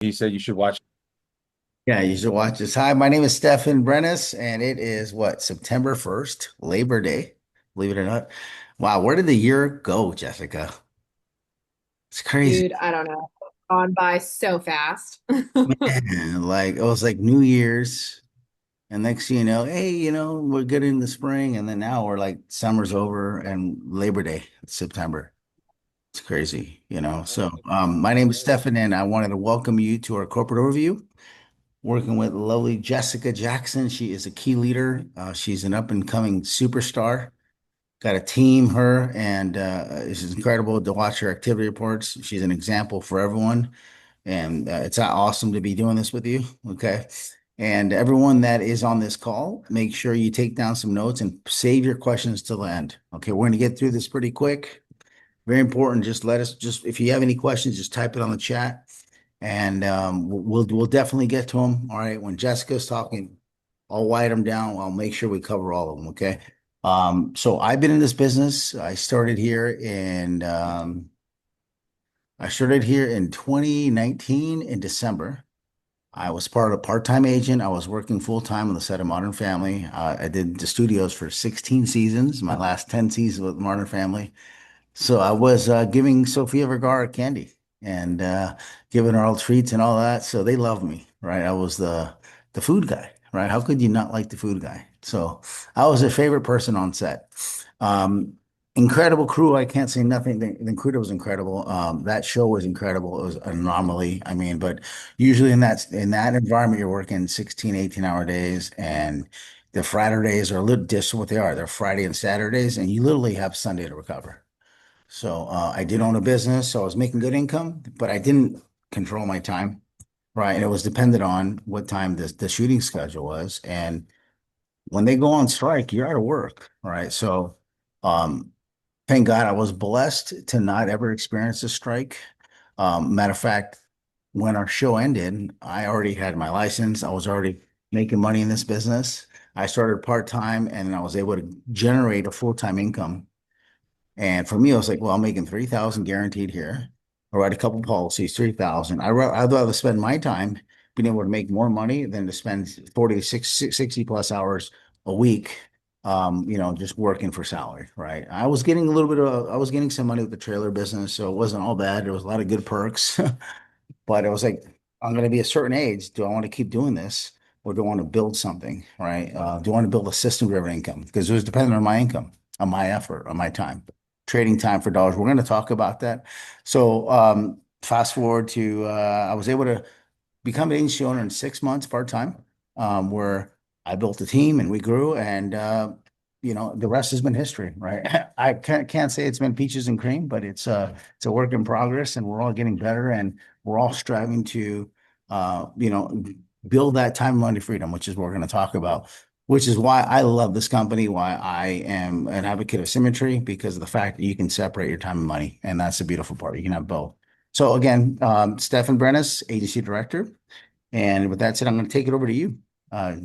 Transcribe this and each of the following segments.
He said you should watch. Yeah, you should watch this. Hi, my name is Stefan Brenes, and it is what, September 1st, Labor Day, believe it or not. Wow, where did the year go, Jessica? It's crazy. Dude, I don't know. Gone by so fast. Man, like it was like New Year's, and next thing you know, hey, we're getting the spring, and then now we're like summer's over and Labor Day, it's September. It's crazy. So, my name is Stefan, and I wanted to welcome you to our corporate overview. Working with lovely Jessica Jackson. She is a key leader. She's an up and coming superstar. Got a team, her, and it's incredible to watch her activity reports. She's an example for everyone, and it's awesome to be doing this with you. Okay. And everyone that is on this call, make sure you take down some notes and save your questions till the end. Okay, we're going to get through this pretty quick. Very important. Just let us just if you have any questions, just type it on the chat and we'll definitely get to them. All right, when Jessica's talking, I'll write them down. I'll make sure we cover all of them. Okay. So I've been in this business. I started here in 2019 in December. I was part of a part-time agent. I was working full-time on the set of Modern Family. I did the studios for 16 seasons. My last 10 seasons with Modern Family. So I was giving Sofia Vergara candy and giving her all treats and all that. So they loved me, right? I was the food guy, right? How could you not like the food guy? So I was a favorite person on set. Um, Incredible crew. I can't say nothing. The crew was incredible. That show was incredible. It was an anomaly. I mean, but usually in that environment, you're working 16, 18-hour days and the Friday days are a little different what they are. They're Friday and Saturdays, and you literally have Sunday to recover. So I did own a business, so I was making good income, but I didn't control my time, right? And it was dependent on what time the shooting schedule was. And when they go on strike, you're out of work, right? So um, thank God I was blessed to not ever experience a strike. Matter of fact, when our show ended, I already had my license. I was already making money in this business. I started part-time and I was able to generate a full-time income and for me, I was like, well, I'm making 3,000 guaranteed here. I write a couple policies, 3,000. I'd rather spend my time being able to make more money than to spend 40 to 60 plus hours a week, just working for salary, right? I was getting some money with the trailer business, so it wasn't all bad. There was a lot of good perks. But it was like, I'm going to be a certain age. Do I want to keep doing this or do I want to build something, right? Do I want to build a system-driven income? Because it was dependent on my income, on my effort, on my time, trading time for dollars. We're going to talk about that. So fast forward to, I was able to become an agency owner in 6 months part-time, where I built a team and we grew and, the rest has been history, right? I can't say it's been peaches and cream, but it's a work in progress and we're all getting better and we're all striving to, uh, you know, build that time and money freedom, which is what we're going to talk about, which is why I love this company, why I am an advocate of Symmetry, because of the fact that you can separate your time and money. And that's the beautiful part. You can have both. So again, Stefan Brenes, agency director. And with that said, I'm going to take it over to you, uh,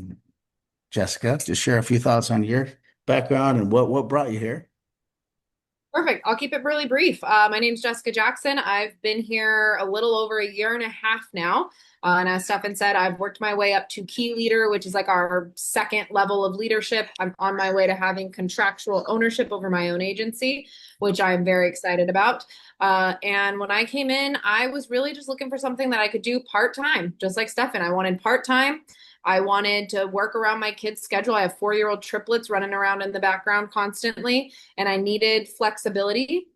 Jessica, to share a few thoughts on your background and what brought you here. Perfect. I'll keep it really brief. My name's Jessica Jackson. I've been here a little over a year and a half now. And as Stefan said, I've worked my way up to key leader, which is like our second level of leadership. I'm on my way to having contractual ownership over my own agency, which I'm very excited about. And when I came in, I was really just looking for something that I could do part-time, just like Stefan. I wanted part-time. I wanted to work around my kids' schedule. I have 4-year-old triplets running around in the background constantly, and I needed flexibility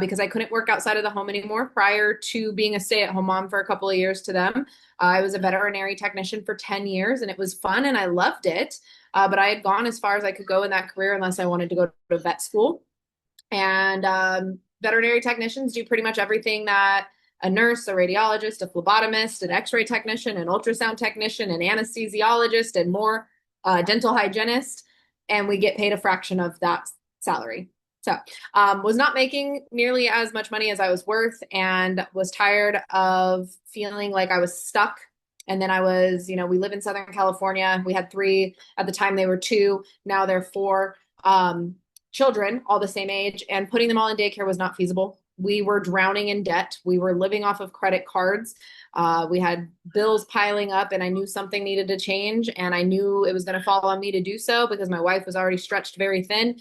because I couldn't work outside of the home anymore prior to being a stay-at-home mom for a couple of years to them. I was a veterinary technician for 10 years and it was fun and I loved it. But I had gone as far as I could go in that career unless I wanted to go to vet school. And veterinary technicians do pretty much everything that a nurse, a radiologist, a phlebotomist, an x ray technician, an ultrasound technician, an anesthesiologist, and more dental hygienist. And we get paid a fraction of that salary. So, was not making nearly as much money as I was worth and was tired of feeling like I was stuck. And then we live in Southern California. We had three at the time, they were two, now they're four. Children all the same age, and putting them all in daycare was not feasible. We were drowning in debt. We were living off of credit cards. We had bills piling up, and I knew something needed to change. And I knew it was going to fall on me to do so because my wife was already stretched very thin.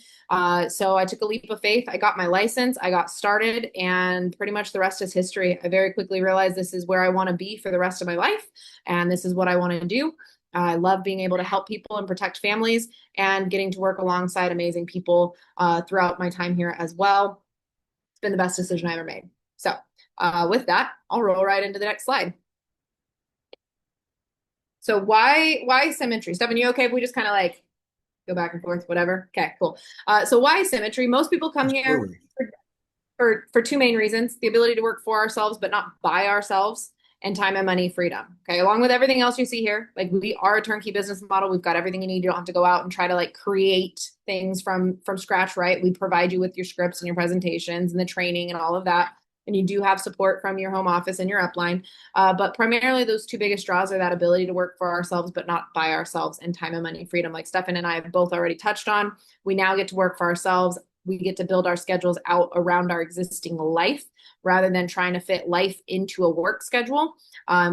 So I took a leap of faith. I got my license, I got started, and pretty much the rest is history. I very quickly realized this is where I want to be for the rest of my life, and this is what I want to do. I love being able to help people and protect families and getting to work alongside amazing people throughout my time here as well. It's been the best decision I ever made. So, with that, I'll roll right into the next slide. So, why symmetry? Stefan, you okay if we just kind of like go back and forth, whatever? Okay, cool. So, why symmetry? Most people come here Absolutely. for two main reasons: the ability to work for ourselves, but not by ourselves, and time and money freedom. Okay, along with everything else you see here, like we are a turnkey business model. We've got everything you need. You don't have to go out and try to like create things from scratch, right? We provide you with your scripts and your presentations and the training and all of that. And you do have support from your home office and your upline. But primarily, those two biggest draws are that ability to work for ourselves, but not by ourselves, and time and money freedom, like Stefan and I have both already touched on. We now get to work for ourselves. We get to build our schedules out around our existing life rather than trying to fit life into a work schedule.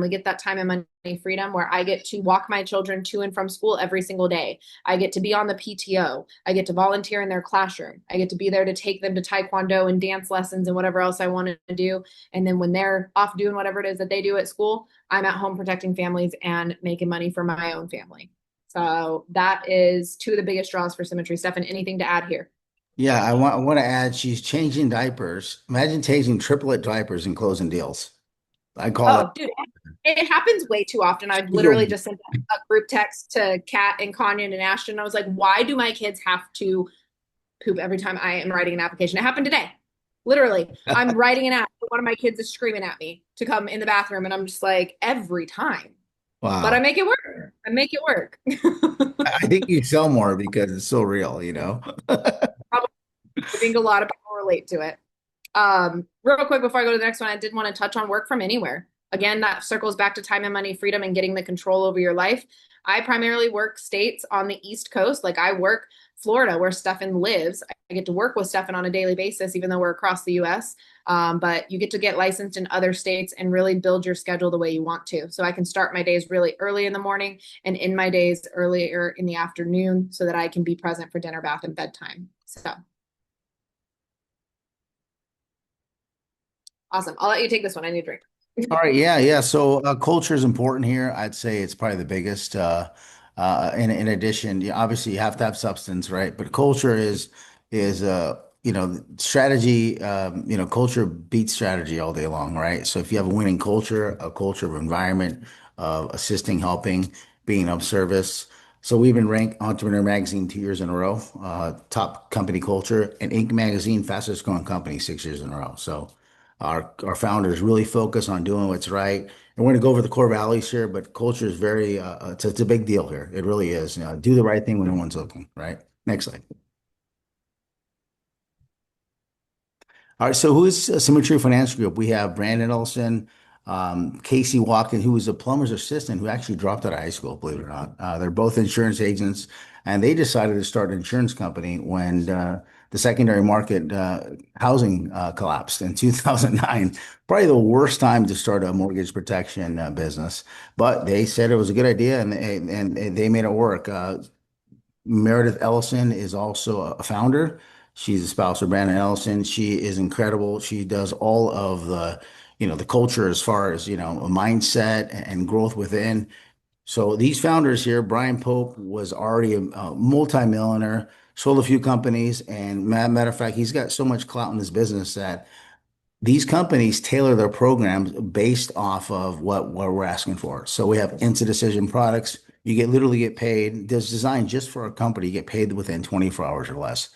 We get that time and money freedom where I get to walk my children to and from school every single day. I get to be on the PTO. I get to volunteer in their classroom. I get to be there to take them to taekwondo and dance lessons and whatever else I want to do. And then when they're off doing whatever it is that they do at school, I'm at home protecting families and making money for my own family. So that is two of the biggest draws for Symmetry. Stefan, anything to add here? Yeah, I want to add she's changing diapers. Imagine changing triplet diapers and closing deals. I call it Oh, dude, it happens way too often. I've literally illegal. just sent a group text to Kat and Kanyan and Ashton. I was like, why do my kids have to poop every time I am writing an application? It happened today. Literally, I'm writing an app. One of my kids is screaming at me to come in the bathroom, and I'm just like, every time. But I Wow. make it work. I make it work. I think you sell more because it's so real, you know? Probably, I think a lot of people relate to it. Real quick before I go to the next one, I did want to touch on work from anywhere. Again, that circles back to time and money freedom and getting the control over your life. I primarily work states on the East Coast. Like I work Florida, where Stefan lives. I get to work with Stefan on a daily basis, even though we're across the US. But you get to get licensed in other states and really build your schedule the way you want to. So I can start my days really early in the morning and end my days earlier in the afternoon so that I can be present for dinner, bath, and bedtime. So awesome. I'll let you take this one. I need a drink. All right, yeah, yeah. So culture is important here. I'd say it's probably the biggest. In addition, obviously you have to have substance, right? But culture is strategy. Culture beats strategy all day long, right? So if you have a winning culture, a culture of environment, of assisting, helping, being of service. So we've been ranked Entrepreneur Magazine 2 years in a row, top company culture, and Inc. Magazine fastest growing company 6 years in a row. So. Our founders really focus on doing what's right. And we're going to go over the core values here, but culture is very, it's a big deal here. It really is. Do the right thing when no one's looking, right? Next slide. All right, so who is Symmetry Financial Group? We have Brandon Olson, Casey Watkins, who was a plumber's assistant who actually dropped out of high school, believe it or not. They're both insurance agents, and they decided to start an insurance company when the secondary market housing collapsed in 2009. Probably the worst time to start a mortgage protection business, but they said it was a good idea, and they made it work. Meredith Ellison is also a founder. She's a spouse of Brandon Ellison. She is incredible. She does all of the culture as far as, a mindset and growth within. So these founders here, Brian Pope was already a multimillionaire, sold a few companies, and matter of fact, he's got so much clout in his business that these companies tailor their programs based off of what we're asking for. So we have instant decision products. You literally get paid. There's designed just for a company. You get paid within 24 hours or less.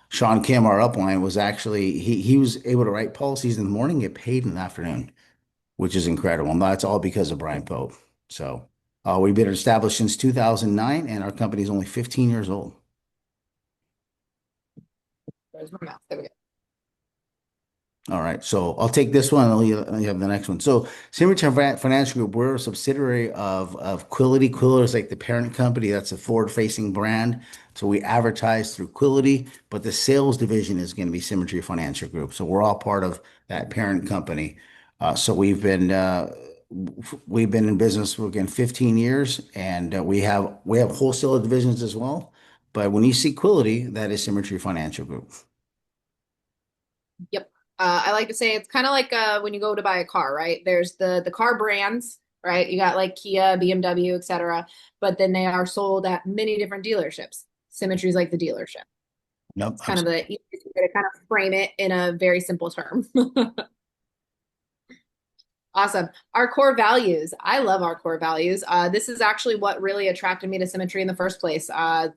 Sean Kim, our upline, was actually he was able to write policies in the morning, get paid in the afternoon, which is incredible. And that's all because of Brian Pope. So we've been established since 2009, and our company is only 15 years old. There's my mouse. There we go. All right, so I'll take this one and you have the next one. So, Symmetry Financial Group, we're a subsidiary of Quility. Quility is like the parent company. That's a forward-facing brand. So we advertise through Quility, but the sales division is going to be Symmetry Financial Group. So we're all part of that parent company. So we've been in business for again 15 years, and we have wholesale divisions as well. But when you see Quility, that is Symmetry Financial Group. Yep. I like to say it's kind of like when you go to buy a car, right? There's the car brands, right? You got like Kia, BMW, etc. But then they are sold at many different dealerships. Symmetry is like the dealership. Nope. It's kind of the easiest way to kind of frame it in a very simple term. Awesome. Our core values. I love our core values. This is actually what really attracted me to Symmetry in the first place.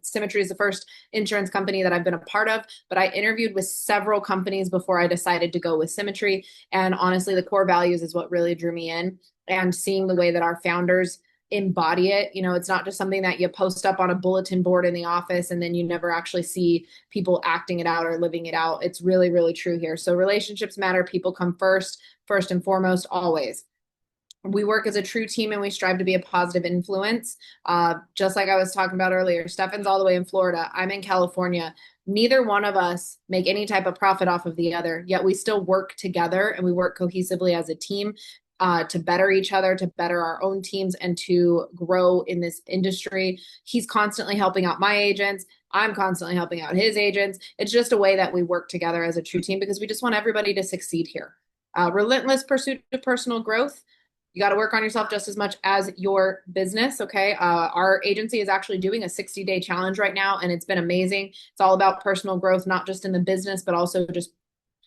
Symmetry is the first insurance company that I've been a part of, but I interviewed with several companies before I decided to go with Symmetry. And honestly, the core values is what really drew me in. And seeing the way that our founders embody it, it's not just something that you post up on a bulletin board in the office and then you never actually see people acting it out or living it out. It's really, really true here. So relationships matter. People come first and foremost, always. We work as a true team and we strive to be a positive influence. Just like I was talking about earlier, Stefan's all the way in Florida. I'm in California. Neither one of us make any type of profit off of the other, yet we still work together and we work cohesively as a team to better each other, to better our own teams, and to grow in this industry. He's constantly helping out my agents. I'm constantly helping out his agents. It's just a way that we work together as a true team because we just want everybody to succeed here. Relentless pursuit of personal growth. You got to work on yourself just as much as your business. Okay. Our agency is actually doing a 60-day challenge right now, and it's been amazing. It's all about personal growth, not just in the business, but also just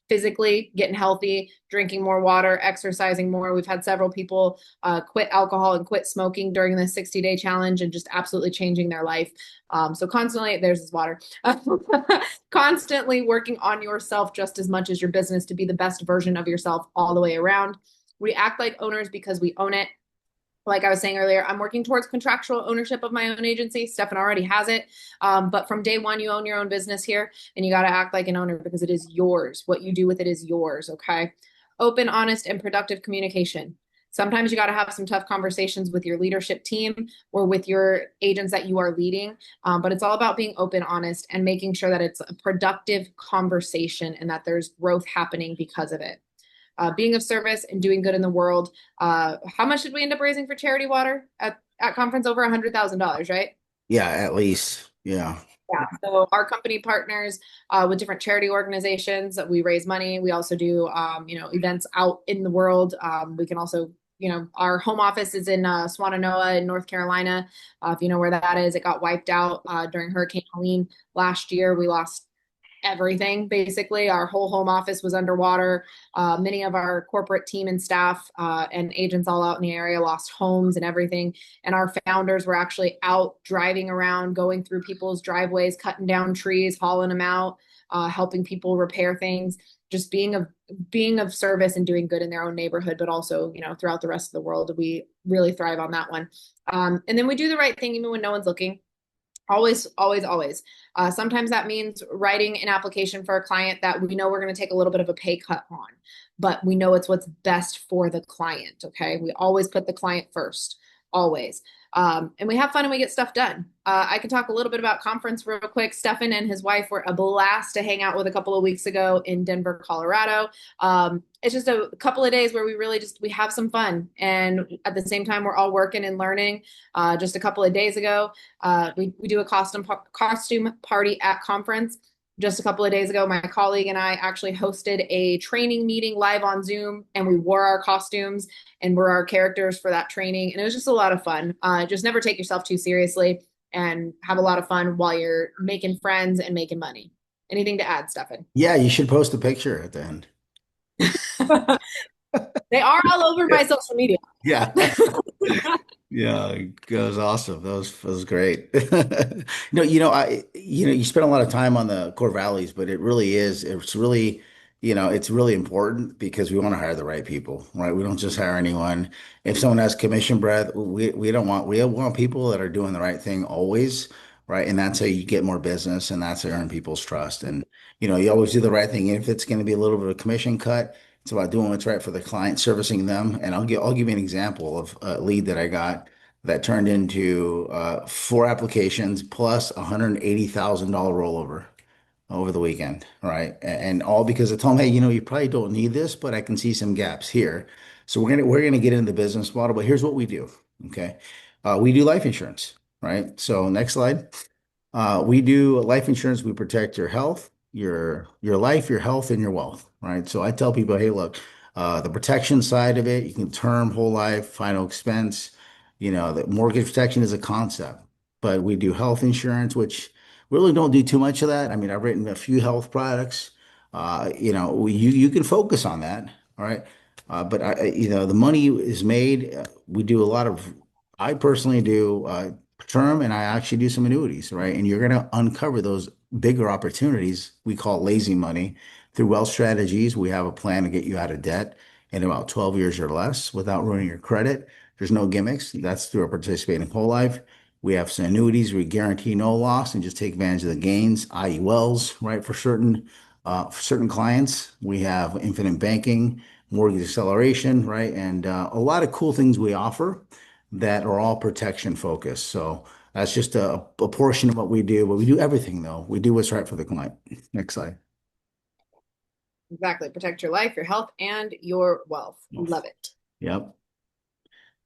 physically getting healthy, drinking more water, exercising more. We've had several people quit alcohol and quit smoking during the 60-day challenge and just absolutely changing their life. So constantly, there's this water, constantly working on yourself just as much as your business to be the best version of yourself all the way around. We act like owners because we own it. Like I was saying earlier, I'm working towards contractual ownership of my own agency. Stefan already has it. But from day one, you own your own business here and you got to act like an owner because it is yours. What you do with it is yours. Okay. Open, honest, and productive communication. Sometimes you got to have some tough conversations with your leadership team or with your agents that you are leading. But it's all about being open, honest, and making sure that it's a productive conversation and that there's growth happening because of it. Being of service and doing good in the world. How much did we end up raising for charity water at conference? Over $100,000, right? Yeah, at least. Yeah. Yeah. So our company partners with different charity organizations. We raise money. We also do, events out in the world. We can also, our home office is in Swannanoa in North Carolina. If you know where that is, it got wiped out during Hurricane Helene last year. We lost everything basically. Our whole home office was underwater. Many of our corporate team and staff and agents all out in the area lost homes and everything. And our founders were actually out driving around, going through people's driveways, cutting down trees, hauling them out, helping people repair things, just being of service and doing good in their own neighborhood, but also throughout the rest of the world. We really thrive on that one. And then we do the right thing even when no one's looking. Always, always, always. Sometimes that means writing an application for a client that we know we're going to take a little bit of a pay cut on, but we know it's what's best for the client. Okay. We always put the client first, always. And we have fun and we get stuff done. I can talk a little bit about conference real quick. Stefan and his wife were a blast to hang out with a couple of weeks ago in Denver, Colorado. It's just a couple of days where we have some fun. And at the same time, we're all working and learning. Just a couple of days ago, we do a costume party at conference. Just a couple of days ago, my colleague and I actually hosted a training meeting live on Zoom, and we wore our costumes and were our characters for that training. And it was just a lot of fun. Just never take yourself too seriously and have a lot of fun while you're making friends and making money. Anything to add, Stefan? Yeah, you should post a picture at the end. They are all over my social media. Yeah. Yeah, it was awesome. That was great. You spend a lot of time on the core values, but it's really important because we want to hire the right people, right? We don't just hire anyone. If someone has commission breath, we don't want, we want people that are doing the right thing always. right? And that's how you get more business, and that's how you earn people's trust. And you always do the right thing. If it's going to be a little bit of a commission cut, it's about doing what's right for the client, servicing them. And I'll give you an example of a lead that I got that turned into four applications plus $180,000 rollover over the weekend, right? And all because I told him, hey, you probably don't need this, but I can see some gaps here. So we're gonna get into the business model, but here's what we do. Okay. We do life insurance, right? So next slide. We do life insurance. We protect your health, your life, your health, and your wealth, right? So I tell people, hey, look, the protection side of it, you can term, whole life, final expense. The mortgage protection is a concept, but we do health insurance, which we really don't do too much of that. I mean, I've written a few health products. You can focus on that, all right? But the money is made. We do a lot of. I personally do. Term and I actually do some annuities, right? And you're going to uncover those bigger opportunities we call lazy money through wealth strategies. We have a plan to get you out of debt in about 12 years or less without ruining your credit. There's no gimmicks. That's through our participating whole life. We have some annuities we guarantee no loss and just take advantage of the gains, i.e. wells, right? For certain clients, we have infinite banking, mortgage acceleration, right? And a lot of cool things we offer that are all protection focused. So that's just a portion of what we do, but we do everything though. We do what's right for the client. Next slide. Exactly. Protect your life, your health, and your wealth. Love it. Yep.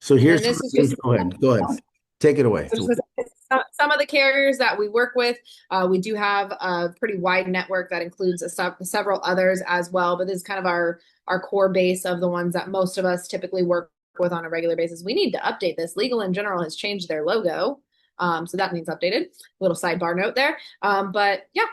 So And here's, then this is just go ahead. Go ahead. Take it away. so just some of the carriers that we work with. We do have a pretty wide network that includes several others as well, but this is kind of our core base of the ones that most of us typically work with on a regular basis. We need to update this. Legal in General has changed their logo, so that needs updated. Little sidebar note there. But yeah,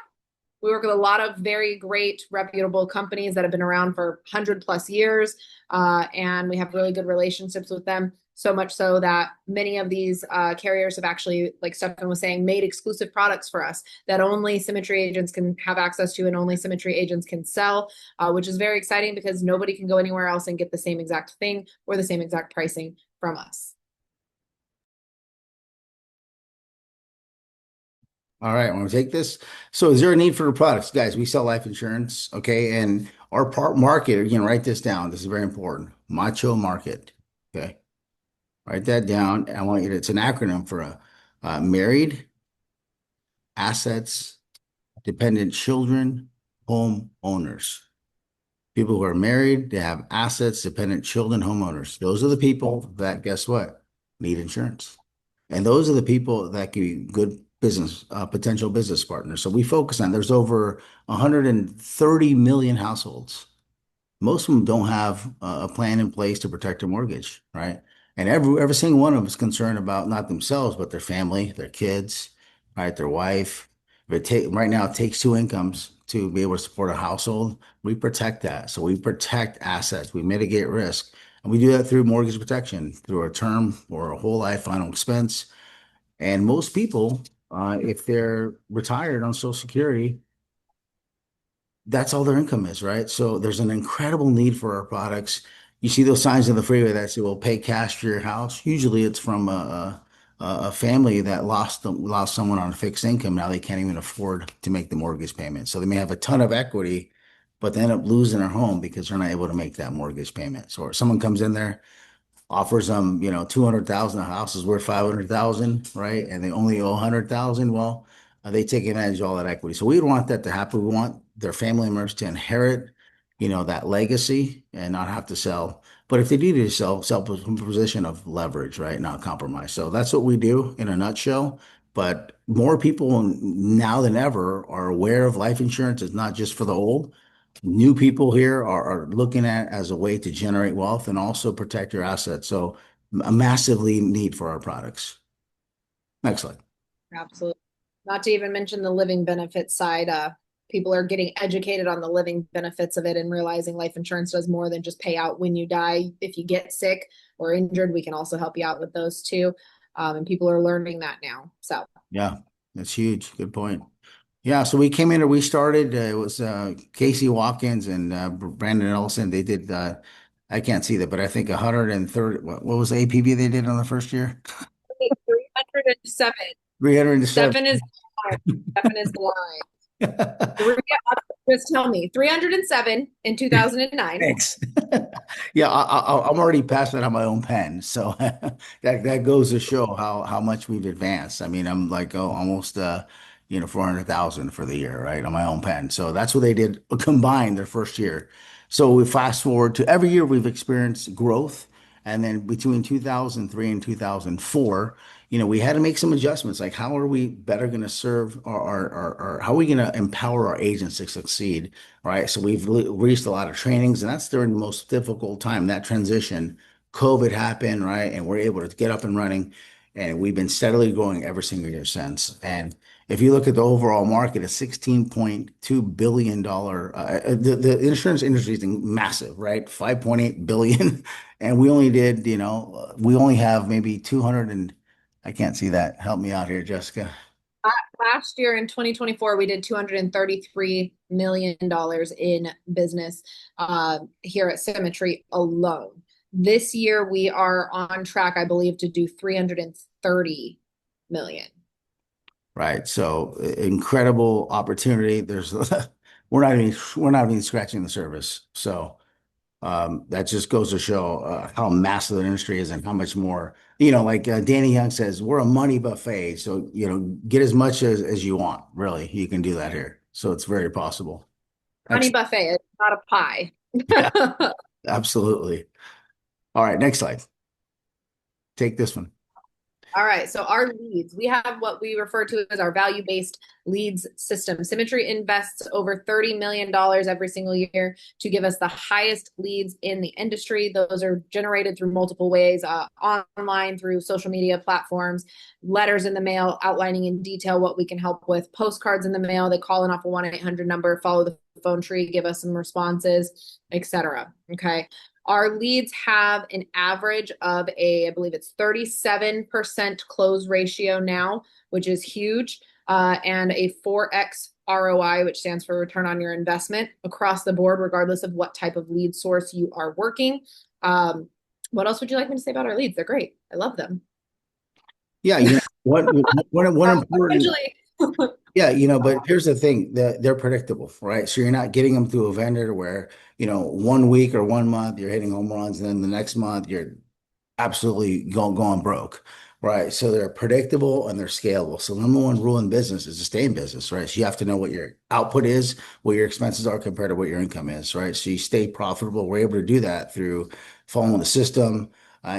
we work with a lot of very great, reputable companies that have been around for 100+ years, and we have really good relationships with them. So much so that many of these carriers have actually, like Stefan was saying, made exclusive products for us that only Symmetry agents can have access to and only Symmetry agents can sell, which is very exciting because nobody can go anywhere else and get the same exact thing or the same exact pricing from us. All right, I want to take this. So, is there a need for the products, guys? We sell life insurance, okay, and our part market. Write this down. This is very important. Macho market. Okay, write that down. I want you to. It's an acronym for married, assets, dependent children, home owners. People who are married, they have assets, dependent children, homeowners. Those are the people that, guess what, need insurance. And those are the people that can be good business, potential business partners. So we focus on, there's over 130 million households. Most of them don't have a plan in place to protect their mortgage, right? And every single one of them is concerned about not themselves, but their family, their kids, right? Their wife. Right now, it takes two incomes to be able to support a household. We protect that. So we protect assets, we mitigate risk. And we do that through mortgage protection, through a term or a whole life final expense. And most people, if they're retired on Social Security, that's all their income is, right? So there's an incredible need for our products. You see those signs in the freeway that say, "Well, pay cash for your house." Usually, it's from a family that lost someone on a fixed income. Now they can't even afford to make the mortgage payment. So they may have a ton of equity, but they end up losing their home because they're not able to make that mortgage payment. So, or someone comes in there, offers them, 200,000, a house is worth 500,000, right? And they only owe 100,000. Well, they take advantage of all that equity. So we don't want that to happen. We want their family members to inherit, that legacy and not have to sell. But if they do need to sell from a position of leverage, right? Not compromise. So that's what we do in a nutshell. But more people now than ever are aware of life insurance. It's not just for the old. New people here are looking at as a way to generate wealth and also protect your assets. So a massively need for our products. Next slide. Absolutely. Not to even mention the living benefits side. People are getting educated on the living benefits of it and realizing life insurance does more than just pay out when you die. If you get sick or injured, we can also help you out with those too. And people are learning that now. So Yeah, that's huge. Good point. Yeah, so we came in and we started. It was Casey Watkins and Brandon Ellison. They did. I can't see that, but I think 130. What was the APV they did on the first year? 307. 307. Stefan is lying. Stefan is lying. Three, just tell me, 307 in 2009. Thanks. Yeah, I'm already passing on my own pen, so that goes to show how much we've advanced. I mean, I'm like almost 400,000 for the year, right, on my own pen. So that's what they did combined their first year. So we fast forward to every year we've experienced growth, and then between 2003 and 2004, we had to make some adjustments. Like, how are we better going to serve how are we going to empower our agents to succeed? Right. So we've reached a lot of trainings, and that's during the most difficult time, that transition. COVID happened, right? And we're able to get up and running. And we've been steadily growing every single year since. And if you look at the overall market, a $16.2 billion, the insurance industry is massive, right? 5.8 billion. And we only did, we only have maybe 200 and I can't see that. Help me out here, Jessica. Last year in 2024, we did $233 million in business here at Symmetry alone. This year, we are on track, I believe, to do 330 million. Right. So incredible opportunity. There's we're not even scratching the surface. So that just goes to show how massive the industry is and how much more, like Danny Young says, we're a money buffet. So, get as much as you want, really. You can do that here. So it's very possible. Honey Next. buffet, it's not a pie. Yeah, absolutely. All right, next slide. Take this one. All right, so our leads, we have what we refer to as our value-based leads system. Symmetry invests over $30 million every single year to give us the highest leads in the industry. Those are generated through multiple ways, online, through social media platforms, letters in the mail outlining in detail what we can help with, postcards in the mail. They call in off a 1-800 number, follow the phone tree, give us some responses, etc. Okay. Our leads have an average of I believe it's 37% close ratio now, which is huge, and a 4x ROI, which stands for return on your investment across the board, regardless of what type of lead source you are working. What else would you like me to say about our leads? They're great. I love them. Yeah, one important. Eventually. Yeah, but here's the thing, they're predictable, right? So you're not getting them through a vendor where, 1 week or 1 month you're hitting home runs, and then the next month you're absolutely going broke, right? So they're predictable and they're scalable. So the number one rule in business is to stay in business, right? So you have to know what your output is, what your expenses are compared to what your income is, right? So you stay profitable. We're able to do that through following the system.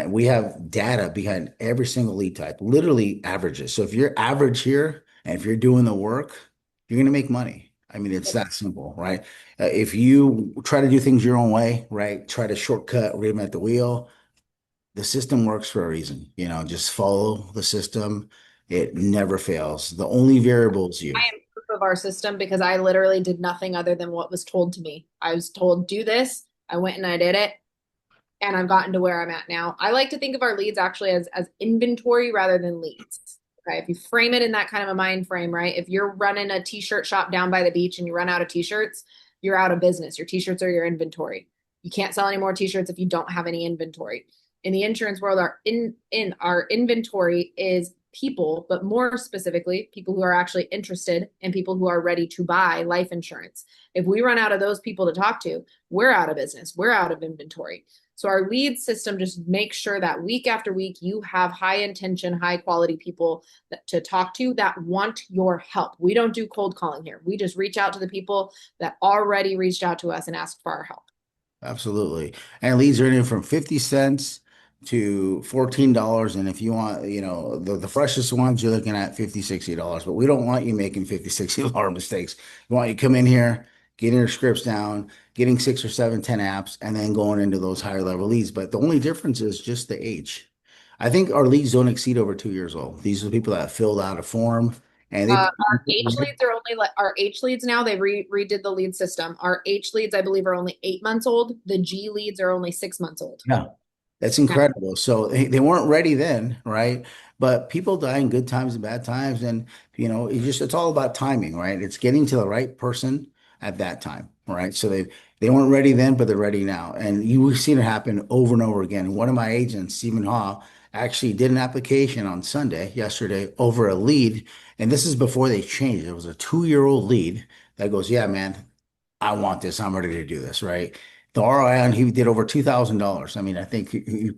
We have data behind every single lead type, literally averages. So if you're average here and if you're doing the work, you're going to make money. I mean, it's that simple, right? If you try to do things your own way, right? Try to shortcut, reinvent the wheel, the system works for a reason. Just follow the system. It never fails. The only variable is I you. am proof of our system because I literally did nothing other than what was told to me. I was told, do this. I went and I did it, and I've gotten to where I'm at now. I like to think of our leads actually as inventory rather than leads. Okay. If you frame it in that kind of a mind frame, right? If you're running a t-shirt shop down by the beach and you run out of t-shirts, you're out of business. Your t-shirts are your inventory. You can't sell any more t-shirts if you don't have any inventory. In the insurance world, in our inventory is people, but more specifically, people who are actually interested and people who are ready to buy life insurance. If we run out of those people to talk to, we're out of business. We're out of inventory. So our lead system just makes sure that week after week, you have high intention, high quality people to talk to that want your help. We don't do cold calling here. We just reach out to the people that already reached out to us and asked for our help. Absolutely. And leads are anywhere from 50 cents to $14. And if you want, the freshest ones, you're looking at $50, $60. But we don't want you making $50, $60 mistakes. We want you to come in here, getting your scripts down, getting 6 or 7, 10 apps, and then going into those higher level leads. But the only difference is just the age. I think our leads don't exceed over 2 years old. These are the people that filled out a form and they. Our H leads are only like our H leads now. They redid the lead system. Our H leads, I believe, are only 8 months old. The G leads are only 6 months old. Yeah. That's Yeah. incredible. So they weren't ready then, right? But people die in good times and bad times. And, it's all about timing, right? It's getting to the right person at that time, right? So they weren't ready then, but they're ready now. And you've seen it happen over and over again. And one of my agents, Stephen Haw, actually did an application on Sunday, yesterday, over a lead. And this is before they changed. It was a 2-year-old lead that goes, yeah, man, I want this. I'm ready to do this, right? The ROI on he did over $2,000. I mean, I think it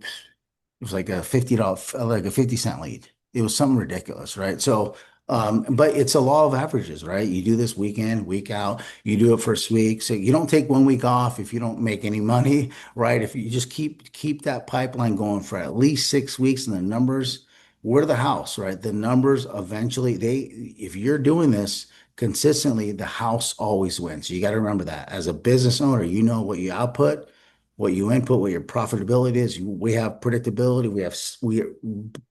was like a $50, like a 50-cent lead. It was something ridiculous, right? So, but it's a law of averages, right? You do this week in, week out. You do it first week. So you don't take one week off if you don't make any money, right? If you just keep that pipeline going for at least 6 weeks and the numbers, we're the house, right? The numbers eventually, if you're doing this consistently, the house always wins. So you got to remember that. As a business owner, you know what you output, what you input, what your profitability is. We have predictability. We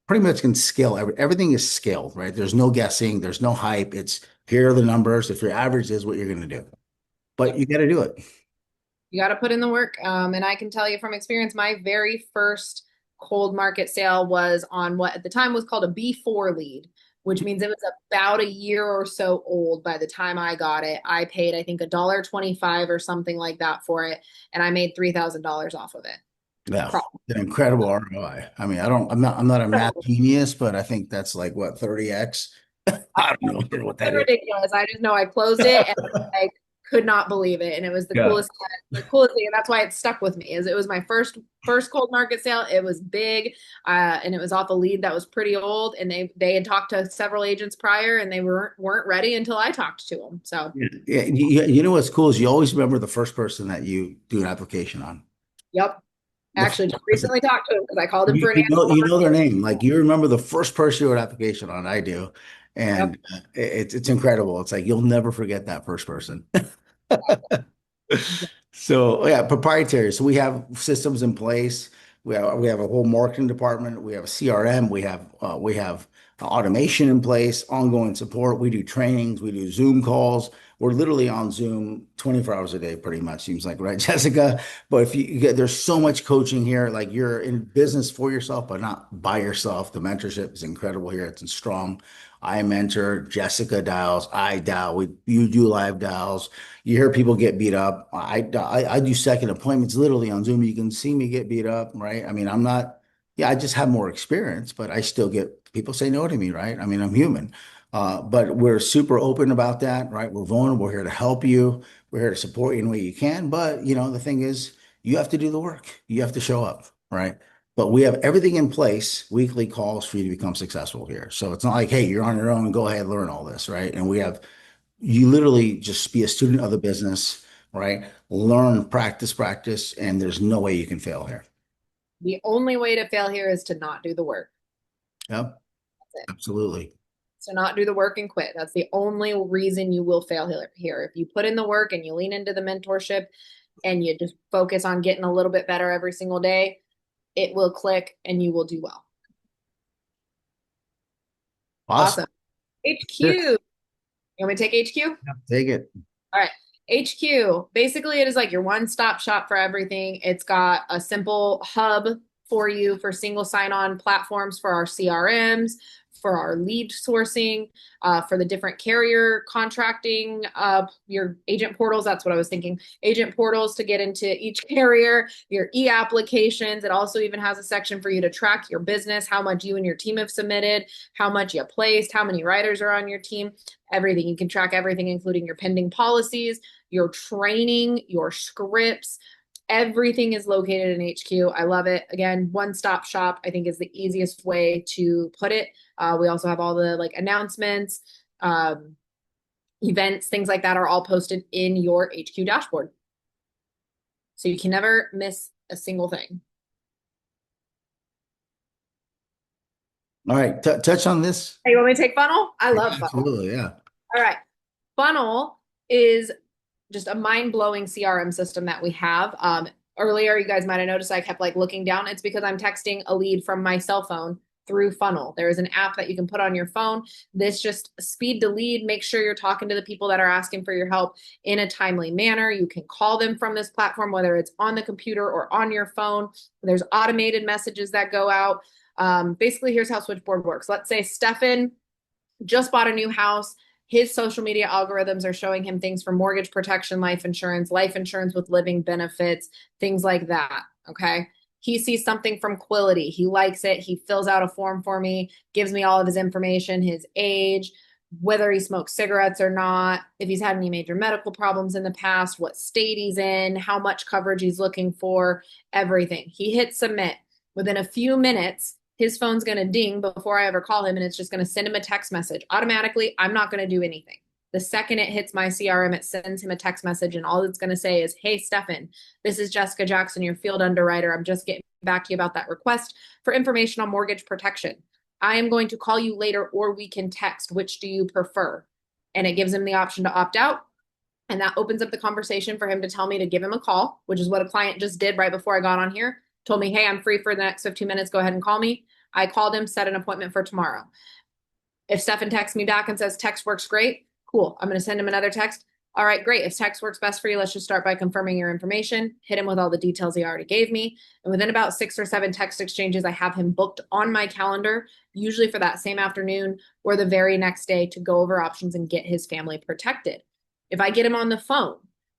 pretty much can scale. Everything is scaled, right? There's no guessing. There's no hype. It's here are the numbers. If your average is what you're going to do, but you got to do it. You got to put in the work. And I can tell you from experience, my very first cold market sale was on what at the time was called a B4 lead, which means it was about a year or so old by the time I got it. I paid, I think, $1.25 or something like that for it, and I made $3,000 off of it. Yeah, Profit. an incredible ROI. I mean, I'm not a math genius, but I think that's like what 30x. I don't know what that is. Ridiculous. I just know I closed it and I could not believe it. And it was Yeah. the coolest thing. And that's why it stuck with me is it was my first cold market sale. It was big. And it was off a lead that was pretty old. And they had talked to several agents prior and they weren't ready until I talked to them. So Yeah. Yeah. You know what's cool is you always remember the first person that you do an application on. yep. The Actually first just person. recently talked to him because I called him for an You know answer. their name. Like you remember the first person you wrote an application on. I do. Yep. And it's incredible. It's like you'll never forget that first person. So yeah, proprietary. So we have systems in place. We have a whole marketing department. We have a CRM. We have automation in place, ongoing support. We do trainings. We do Zoom calls. We're literally on Zoom 24 hours a day, pretty much seems like, right, Jessica? But if you get, there's so much coaching here. Like you're in business for yourself, but not by yourself. The mentorship is incredible here. It's strong. I mentor. Jessica dials. I dial. You do live dials. You hear people get beat up. I do second appointments literally on Zoom. You can see me get beat up, right? I mean, I'm not, yeah, I just have more experience, but I still get people say no to me, right? I mean, I'm human. But we're super open about that, right? We're vulnerable. We're here to help you. We're here to support you in the way you can. But, the thing is, you have to do the work. You have to show up, right? But we have everything in place, weekly calls for you to become successful here. So it's not like, hey, you're on your own, go ahead, learn all this, right? And we have you literally just be a student of the business, right? Learn, practice, and there's no way you can fail here. The only way to fail here is to not do the work. Yep, That's it. absolutely. So not do the work and quit. That's the only reason you will fail here. If you put in the work and you lean into the mentorship and you just focus on getting a little bit better every single day, it will click and you will do well. Awesome. Awesome. HQ. Sure. You want me to take HQ? Take it. All right. HQ, basically, it is like your one-stop shop for everything. It's got a simple hub for you for single sign-on platforms for our CRMs, for our lead sourcing, for the different carrier contracting, your agent portals. That's what I was thinking. Agent portals to get into each carrier, your e-applications. It also even has a section for you to track your business, how much you and your team have submitted, how much you placed, how many writers are on your team, everything. You can track everything, including your pending policies, your training, your scripts. Everything is located in HQ. I love it. Again, one-stop shop, I think is the easiest way to put it. We also have all the like announcements, events, things like that are all posted in your HQ dashboard. So you can never miss a single thing. All right, touch on this. Hey, you want me to take Funnel? I Yeah, love Funnel. absolutely. Yeah. All right. Funnel is just a mind-blowing CRM system that we have. Earlier, you guys might have noticed I kept like looking down. It's because I'm texting a lead from my cell phone through Funnel. There is an app that you can put on your phone. This just speed to lead. Make sure you're talking to the people that are asking for your help in a timely manner. You can call them from this platform, whether it's on the computer or on your phone. There's automated messages that go out. Basically, here's how Switchboard works. Let's say Stefan just bought a new house. His social media algorithms are showing him things for mortgage protection, life insurance with living benefits, things like that. Okay. He sees something from Quility. He likes it. He fills out a form for me, gives me all of his information, his age, whether he smokes cigarettes or not, if he's had any major medical problems in the past, what state he's in, how much coverage he's looking for, everything. He hits submit. Within a few minutes, his phone's going to ding before I ever call him, and it's just going to send him a text message. Automatically, I'm not going to do anything. The second it hits my CRM, it sends him a text message, and all it's going to say is, "Hey, Stefan, this is Jessica Jackson, your field underwriter. I'm just getting back to you about that request for information on mortgage protection. I am going to call you later, or we can text. Which do you prefer?" And it gives him the option to opt out. And that opens up the conversation for him to tell me to give him a call, which is what a client just did right before I got on here. Told me, "Hey, I'm free for the next 15 minutes. Go ahead and call me." I called him, set an appointment for tomorrow. If Stefan texts me back and says text works great, cool. I'm going to send him another text. All right, great. If text works best for you, let's just start by confirming your information, hit him with all the details he already gave me. And within about 6 or 7 text exchanges, I have him booked on my calendar, usually for that same afternoon or the very next day, to go over options and get his family protected. If I get him on the phone,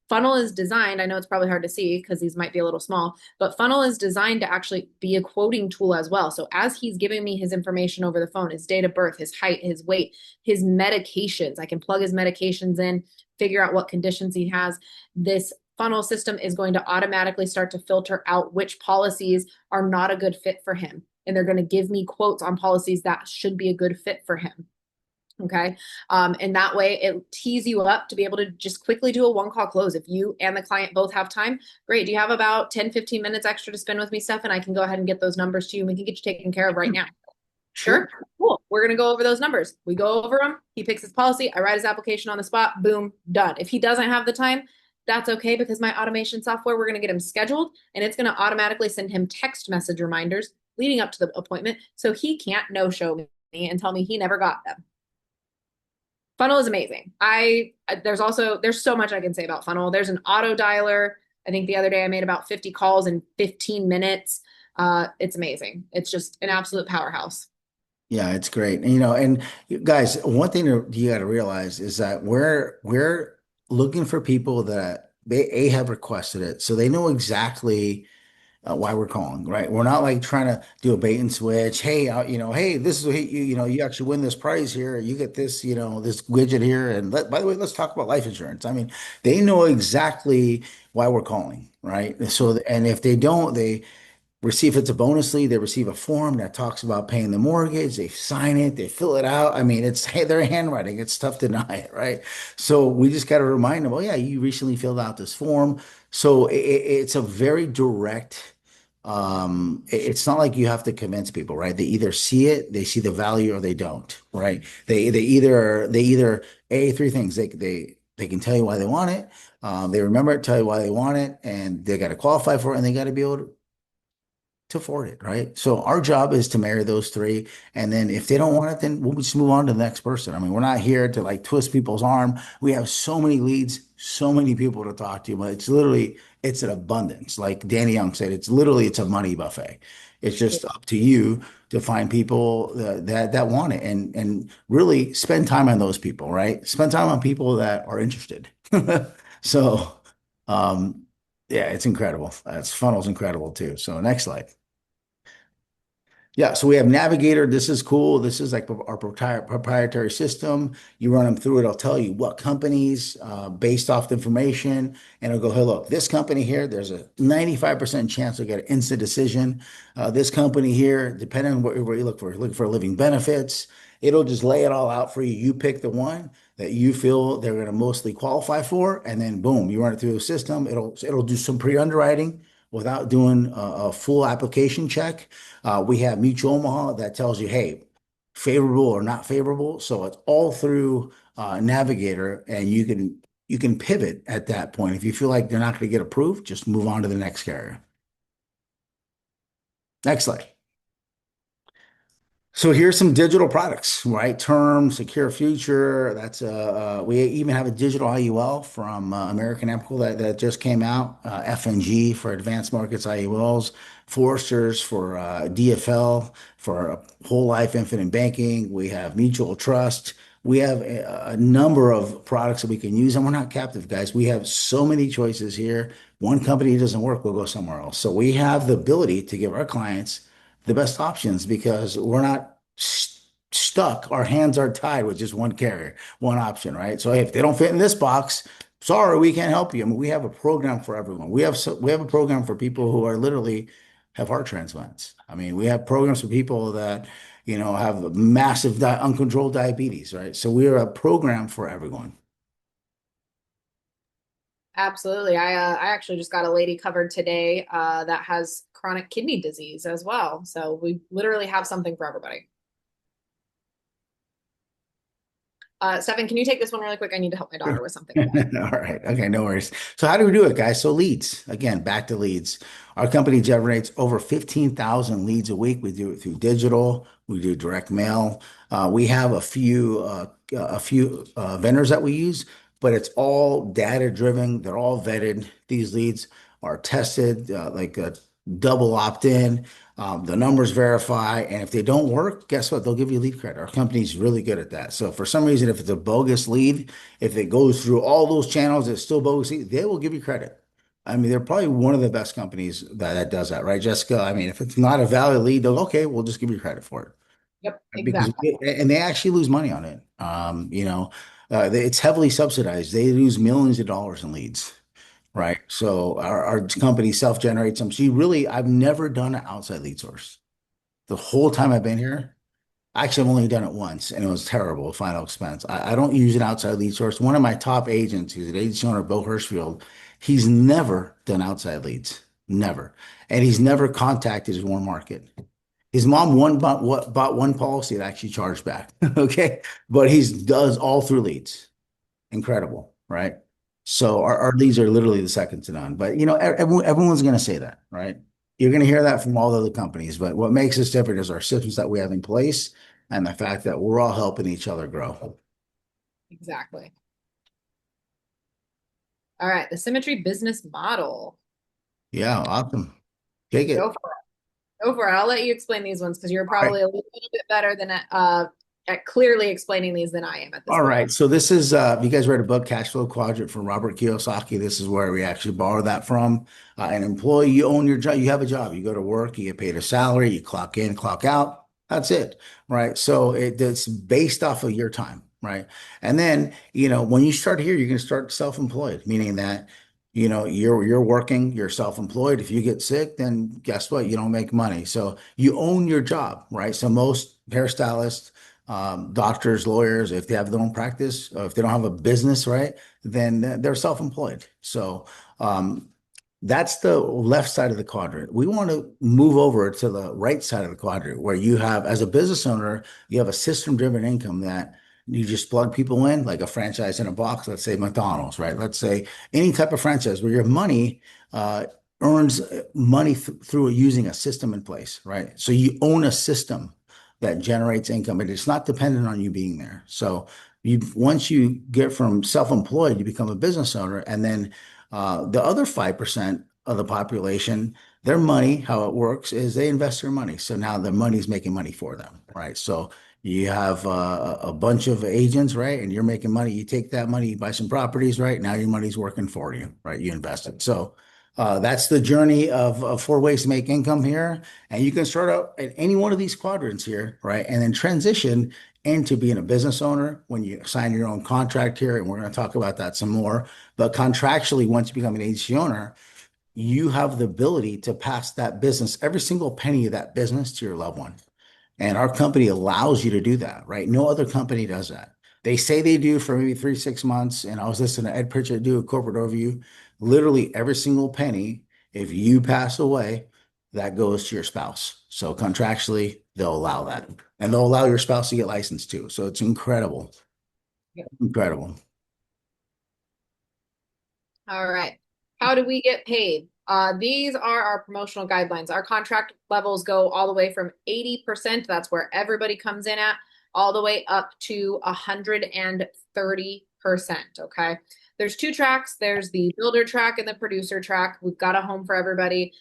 Funnel is designed, I know it's probably hard to see because these might be a little small, but Funnel is designed to actually be a quoting tool as well. So as he's giving me his information over the phone, his date of birth, his height, his weight, his medications, I can plug his medications in, figure out what conditions he has. This Funnel system is going to automatically start to filter out which policies are not a good fit for him. And they're going to give me quotes on policies that should be a good fit for him. Okay. And that way it tees you up to be able to just quickly do a one-call close. If you and the client both have time, great. Do you have about 10, 15 minutes extra to spend with me, Steph? And I can go ahead and get those numbers to you and we can get you taken care of right now. Sure. Sure. Cool. We're going to go over those numbers. We go over them. He picks his policy. I write his application on the spot. Boom, done. If he doesn't have the time, that's okay, because my automation software, we're going to get him scheduled and it's going to automatically send him text message reminders leading up to the appointment. So he can't no-show me and tell me he never got them. Funnel is amazing. There's so much I can say about Funnel. There's an auto dialer. I think the other day I made about 50 calls in 15 minutes. It's amazing. It's just an absolute powerhouse. Yeah, it's great. And guys, one thing that you got to realize is that we're looking for people that they have requested it, so they know exactly why we're calling, right? We're not like trying to do a bait and switch. Hey, hey, this is you actually win this prize here. You get this, this widget here. And by the way, let's talk about life insurance. I mean, they know exactly why we're calling, right? So, and if they don't, they receive, it's a bonus lead, they receive a form that talks about paying the mortgage, they sign it, they fill it out. I mean, it's hey, their handwriting, it's tough to deny it, right? So we just got to remind them, oh yeah, you recently filled out this form. So it's a very direct, it's not like you have to convince people, right? They either see it, they see the value, or they don't, right? They either three things, they can tell you why they want it, they remember it, tell you why they want it, and they got to qualify for it, and they got to be able to afford it, right? So our job is to marry those three. And then if they don't want it, then we'll just move on to the next person. I mean, we're not here to like twist people's arm. We have so many leads, so many people to talk to, but it's an abundance. Like Danny Young said, it's a money buffet. It's just up to you to find people that want it, and really spend time on those people, right? Spend time on people that are interested. So, um, yeah, it's incredible. That's Funnel's incredible too. So next slide. Yeah, so we have Navigator. This is cool. This is like our proprietary system. You run them through it. It'll tell you what companies, based off the information, and it'll go, hey, look, this company here, there's a 95% chance they'll get an instant decision. This company here, depending on what you look for, you're looking for living benefits. It'll just lay it all out for you. You pick the one that you feel they're going to mostly qualify for, and then boom, you run it through the system. It'll do some pre-underwriting without doing a full application check. We have Mutual Omaha that tells you, hey, favorable or not favorable. So it's all through Navigator, and you can pivot at that point. If you feel like they're not going to get approved, just move on to the next carrier. Next slide. So here's some digital products, right? Term, Secure Future. We even have a digital IUL from American Epical that just came out. FNG for Advanced Markets IULs, Foresters for DFL for whole life infinite banking. We have Mutual Trust. We have a number of products that we can use, and we're not captive, guys. We have so many choices here. One company doesn't work, we'll go somewhere else. So we have the ability to give our clients the best options because we're not stuck. Our hands are tied with just one carrier, one option, right? So if they don't fit in this box, sorry, we can't help you. I mean, we have a program for everyone. We have a program for people who are literally have heart transplants. I mean, we have programs for people that have massive uncontrolled diabetes, right? So we are a program for everyone. Absolutely. I actually just got a lady covered today that has chronic kidney disease as well. So we literally have something for everybody. Stefan, can you take this one really quick? I need to help my Sure. daughter with something. All right. Okay, no worries. So how do we do it, guys? So leads. Again, back to leads. Our company generates over 15,000 leads a week. We do it through digital. We do direct mail. We have a few vendors that we use, but it's all data driven. They're all vetted. These leads are tested, like a double opt-in. The numbers verify, and if they don't work, guess what? They'll give you lead credit. Our company's really good at that. So for some reason, if it's a bogus lead, if it goes through all those channels, it's still bogus, they will give you credit. I mean, they're probably one of the best companies that does that, right, Jessica? I mean, if it's not a valid lead, they'll okay, we'll just give you credit for it Yep, because exactly. and they actually lose money on it. It's heavily subsidized. They lose millions of dollars in leads. Yep. Right. So our company self-generates them. So I've never done an outside lead source. The whole time I've been here, actually, I've only done it once and it was terrible, final expense. I don't use an outside lead source. One of my top agents, who's an agency owner, Bill Hirschfield, he's never done outside leads. Never. And he's never contacted his warm market. His mom bought one policy that actually charged back. Okay. But he's does all through leads. Incredible, right? So our leads are literally the second to none. But everyone's going to say that, right? You're going to hear that from all the other companies. But what makes us different is our systems that we have in place and the fact that we're all helping each other grow. Exactly. All right, the Symmetry business model. Yeah, awesome. Take Go it. for it. Go for it. I'll let you explain these ones because you're All right. probably a little bit better than at clearly explaining these than I am at this All point. right. So this is if you guys read a book, Cash Flow Quadrant from Robert Kiyosaki. This is where we actually borrow that from. An employee, you own your job, you have a job, you go to work, you get paid a salary, you clock in, clock out. That's it. Right. So it's based off of your time, right? And then, when you start here, you're going to start self-employed, meaning that you're working, you're self-employed. If you get sick, then guess what? You don't make money. So you own your job, right? So most hairstylists, doctors, lawyers, if they have their own practice, or if they don't have a business, right, then they're self-employed. So that's the left side of the quadrant. We want to move over to the right side of the quadrant where you have, as a business owner, you have a system-driven income that you just plug people in, like a franchise in a box, let's say McDonald's, right? Let's say any type of franchise where your money uh, earns money through using a system in place, right? So you own a system that generates income, and it's not dependent on you being there. So once you get from self-employed, you become a business owner, and then the other 5% of the population, their money, how it works is they invest their money. So now the money's making money for them, right? So you have a bunch of agents, right? And you're making money. You take that money, you buy some properties, right? Now your money's working for you, right? You invest it. So that's the journey of four ways to make income here. And you can start out at any one of these quadrants here, right? And then transition into being a business owner when you sign your own contract here. And we're going to talk about that some more. But contractually, once you become an agency owner, you have the ability to pass that business, every single penny of that business to your loved one. And our company allows you to do that, right? No other company does that. They say they do for maybe 3, 6 months. And I was listening to Ed Pritchett do a corporate overview. Literally every single penny, if you pass away, that goes to your spouse. So contractually, they'll allow that. And they'll allow your spouse to get licensed too. So it's incredible. Incredible. All right. How do we get paid? These are our promotional guidelines. Our contract levels go all the way from 80%, that's where everybody comes in at, all the way up to 130%. Okay. There's two tracks. There's the builder track and the producer track. We've got a home for everybody.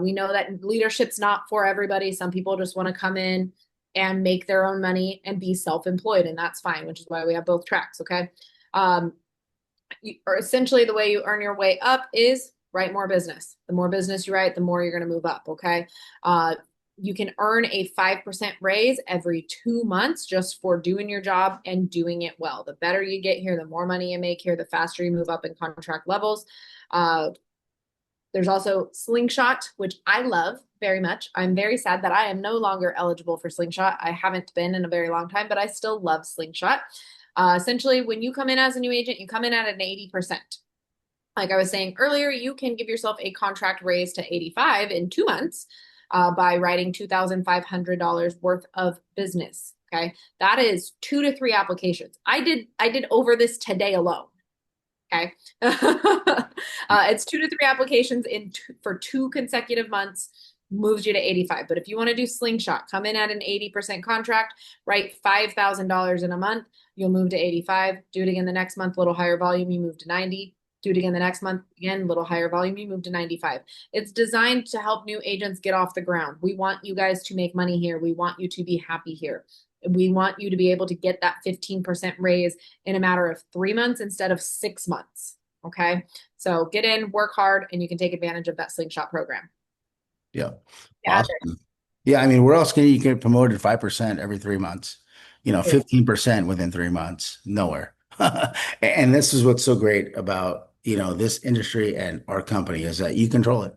We know that leadership's not for everybody. Some people just want to come in, and make their own money and be self-employed, and that's fine, which is why we have both tracks. Okay. Um, or essentially the way you earn your way up is write more business. The more business you write, the more you're going to move up. Okay. You can earn a 5% raise every 2 months just for doing your job and doing it well. The better you get here, the more money you make here, the faster you move up in contract levels. Uh, there's also Slingshot, which I love very much. I'm very sad that I am no longer eligible for Slingshot. I haven't been in a very long time, but I still love Slingshot. Essentially, when you come in as a new agent, you come in at an 80%. Like I was saying earlier, you can give yourself a contract raise to 85 in 2 months by writing $2,500 worth of business. Okay. That is 2 to 3 applications. I did over this today alone. Okay. It's 2 to 3 applications for 2 consecutive months, moves you to 85. But if you want to do Slingshot, come in at an 80% contract, write $5,000 in a month, you'll move to 85. Do it again the next month, little higher volume, you move to 90. Do it again the next month, again, little higher volume, you move to 95. It's designed to help new agents get off the ground. We want you guys to make money here. We want you to be happy here. We want you to be able to get that 15% raise in a matter of 3 months instead of 6 months. Okay. So get in, work hard, and you can take advantage of that Slingshot program. Yeah. Yeah. Awesome. Yeah. I mean, where else can you get promoted 5% every 3 months? 15% within 3 months? Nowhere. And this is what's so great about, this industry and our company is that you control it.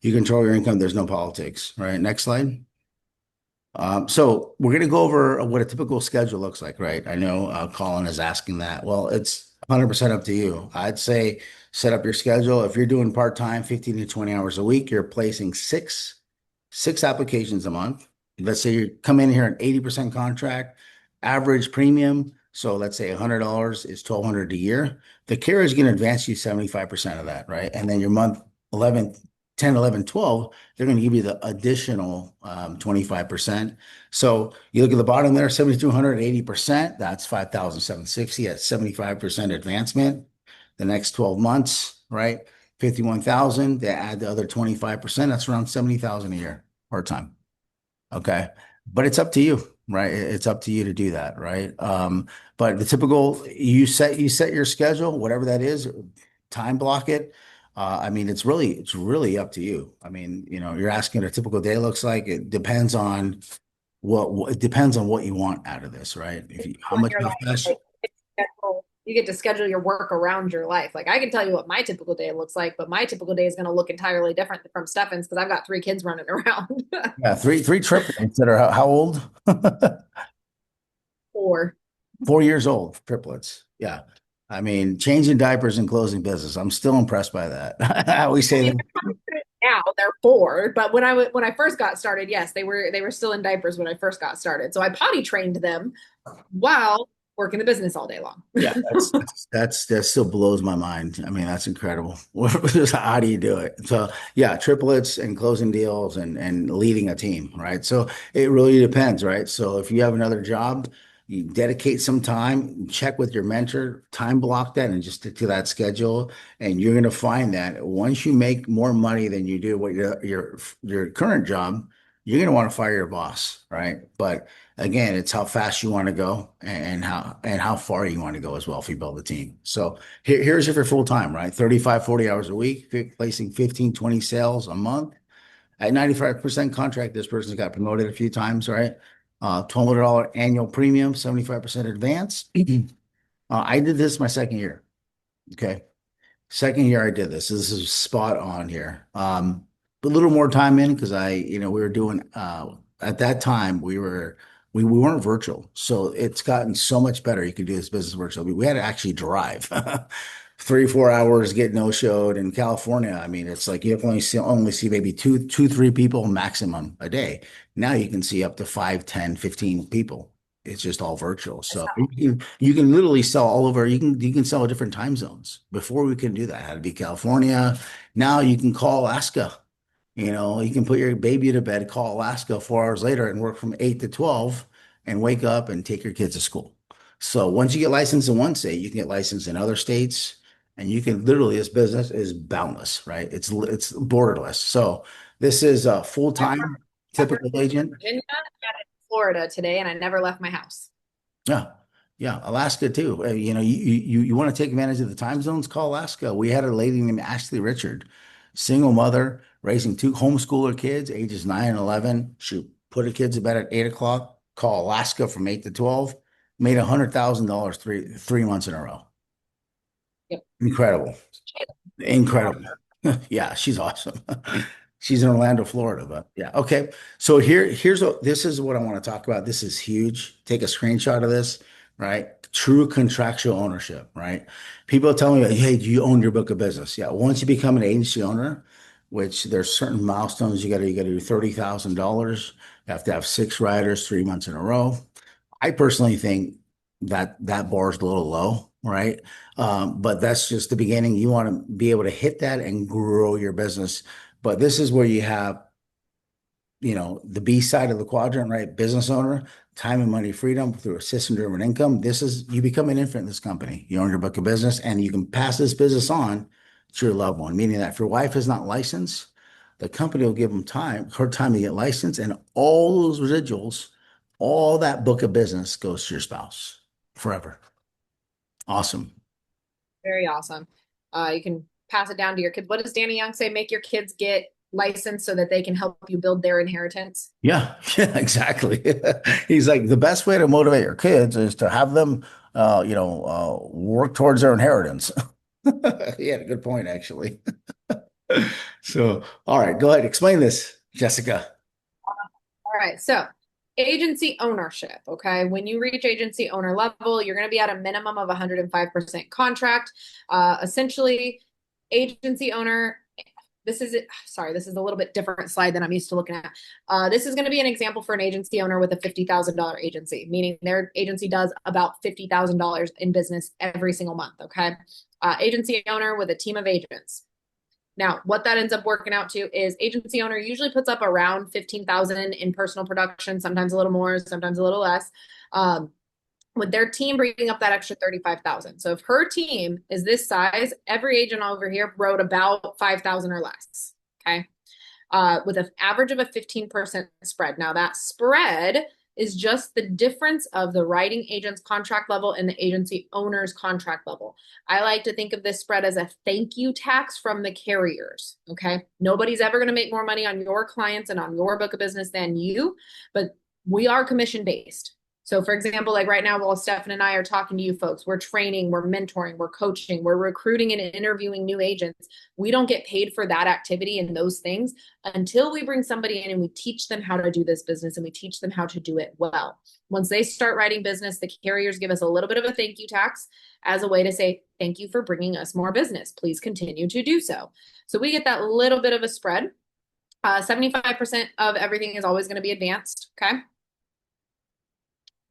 You control your income. There's no politics, right? Next slide. So we're going to go over what a typical schedule looks like, right? I know Colin is asking that. Well, it's 100% up to you. I'd say set up your schedule. If you're doing part-time, 15 to 20 hours a week, you're placing six applications a month. Let's say you come in here an 80% contract, average premium. So let's say $100 is $1,200 a year. The carrier is going to advance you 75% of that, right? And then your month 11, 10, 11, 12, they're going to give you the additional 25%. So you look at the bottom there, 7,200, 80%, that's 5,760 at 75% advancement. The next 12 months, right? 51,000, they add the other 25%, that's around 70,000 a year part-time. Okay. But it's up to you, right? It's up to you to do that, right? But the typical, you set your schedule, whatever that is, time block it. I mean, it's really up to you. I mean, you're asking what a typical day looks like. It depends on it depends on what you want out of this, right? How much, Your how life. fast. Like, you get to schedule your work around your life. Like I can tell you what my typical day looks like, but my typical day is going to look entirely different from Stefan's because I've got 3 kids running around. Yeah, three triplets that are how old? Or 4 years old, triplets. Yeah. I mean, changing diapers and closing business. I'm still impressed by that. I always I say mean, that. now they're 4, but when I first got started, yes, they were still in diapers when I first got started. So I potty trained them while working the business all day long. Yeah, that still blows my mind. I mean, that's incredible. How do you do it? So yeah, triplets and closing deals and leading a team, right? So it really depends, right? So if you have another job, you dedicate some time, check with your mentor, time block that, and just stick to that schedule. And you're going to find that once you make more money than you do what your current job, you're going to want to fire your boss, right? But again, it's how fast you want to go and how far you want to go as well if you build a team. So here's if you're full time, right? 35, 40 hours a week, placing 15, 20 sales a month at 95% contract. This person's got promoted a few times, right? $1,200 annual premium, 75% advance. I did this my second year. Okay. Second year I did this. So this is spot on here. A little more time in because we were doing at that time we weren't virtual. So it's gotten so much better. You can do this business virtually. We had to actually drive 3, 4 hours, get no-showed in California. I mean, it's like you have only see maybe two, 3 people maximum a day. Now you can see up to 5, 10, 15 people. It's just all virtual. So you can literally sell all over. You can sell different time zones. Before we couldn't do that. It had to be California. Now you can call Alaska. You can put your baby to bed, call Alaska 4 hours later and work from 8 to 12 and wake up and take your kids to school. So once you get licensed in one state, you can get licensed in other states and you can literally, this business is boundless, right? It's borderless. So this is a I've full-time worked typical in agent. Virginia, Florida today and I never left my house. Yeah. Yeah. Alaska too. You want to take advantage of the time zones, call Alaska. We had a lady named Ashley Richard, single mother, raising two homeschooler kids, ages 9 and 11. She put her kids to bed at 8 o'clock, call Alaska from 8 to 12, made $100,000 three months in a row. Yep. Incredible. Love Incredible. her. Yeah, she's awesome. She's in Orlando, Florida, but yeah. Okay. So this is what I want to talk about. This is huge. Take a screenshot of this, right? True contractual ownership, right? People tell me, hey, do you own your book of business? Yeah. Once you become an agency owner, which there's certain milestones you got to do $30,000. You have to have six riders 3 months in a row. I personally think that that bar is a little low, right? But that's just the beginning. You want to be able to hit that and grow your business. But this is where you have, the B side of the quadrant, right? Business owner, time and money freedom through a system-driven income. You become an infant in this company. You own your book of business and you can pass this business on to your loved one, meaning that if your wife is not licensed, the company will give her time to get licensed, and all those residuals, all that book of business goes to your spouse forever. Awesome. Very awesome. You can pass it down to your kids. What does Danny Young say? Make your kids get licensed so that they can help you build their inheritance. Yeah, yeah, exactly. He's like, the best way to motivate your kids is to have them, work towards their inheritance. He had a good point, actually. So, all right, go ahead, explain this, Jessica. All right. So, agency ownership. Okay. When you reach agency owner level, you're going to be at a minimum of 105% contract. Essentially, agency owner. This is it. Sorry, this is a little bit different slide than I'm used to looking at. This is going to be an example for an agency owner with a $50,000 agency, meaning their agency does about $50,000 in business every single month. Okay. Agency owner with a team of agents. Now, what that ends up working out to is agency owner usually puts up around 15,000 in personal production, sometimes a little more, sometimes a little less. With their team bringing up that extra 35,000. So if her team is this size, every agent over here wrote about 5,000 or less. Okay. With an average of a 15% spread. Now that spread is just the difference of the writing agent's contract level and the agency owner's contract level. I like to think of this spread as a thank you tax from the carriers. Okay. Nobody's ever going to make more money on your clients and on your book of business than you, but we are commission based. So, for example, like right now, while Stefan and I are talking to you folks, we're training, we're mentoring, we're coaching, we're recruiting and interviewing new agents. We don't get paid for that activity and those things until we bring somebody in and we teach them how to do this business and we teach them how to do it well. Once they start writing business, the carriers give us a little bit of a thank you tax as a way to say, thank you for bringing us more business. Please continue to do so. So we get that little bit of a spread. 75% of everything is always going to be advanced. Okay.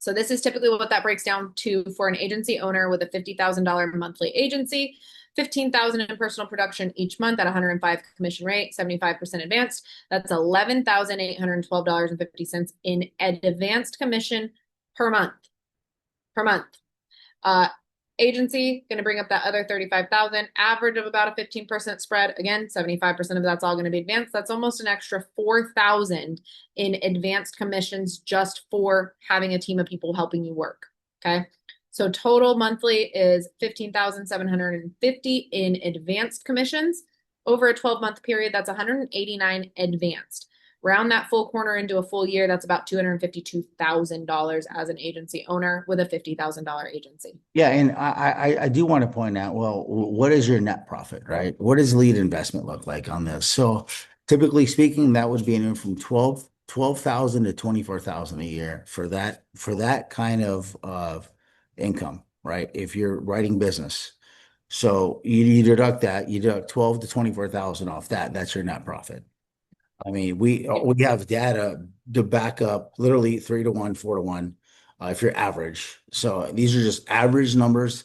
So this is typically what that breaks down to for an agency owner with a $50,000 monthly agency, 15,000 in personal production each month at 105 commission rate, 75% advanced. That's $11,812.50 in advanced commission per month. Per month. Uh, Agency going to bring up that other 35,000, average of about a 15% spread. Again, 75% of that's all going to be advanced. That's almost an extra 4,000 in advanced commissions just for having a team of people helping you work. Okay. So total monthly is 15,750 in advanced commissions. Over a 12-month period, that's 189 advanced. Round that full corner into a full year, that's about $252,000 as an agency owner with a $50,000 agency. Yeah, and I do want to point out, well, what is your net profit, right? What does lead investment look like on this? So typically speaking, that would be anywhere from 12,000 to 24,000 a year for that kind of income, right? If you're writing business. So you deduct that, you deduct 12 to 24,000 off that, that's your net profit. I mean, we have data to back up literally 3 to 1, 4 to 1, if you're average. So these are just average numbers.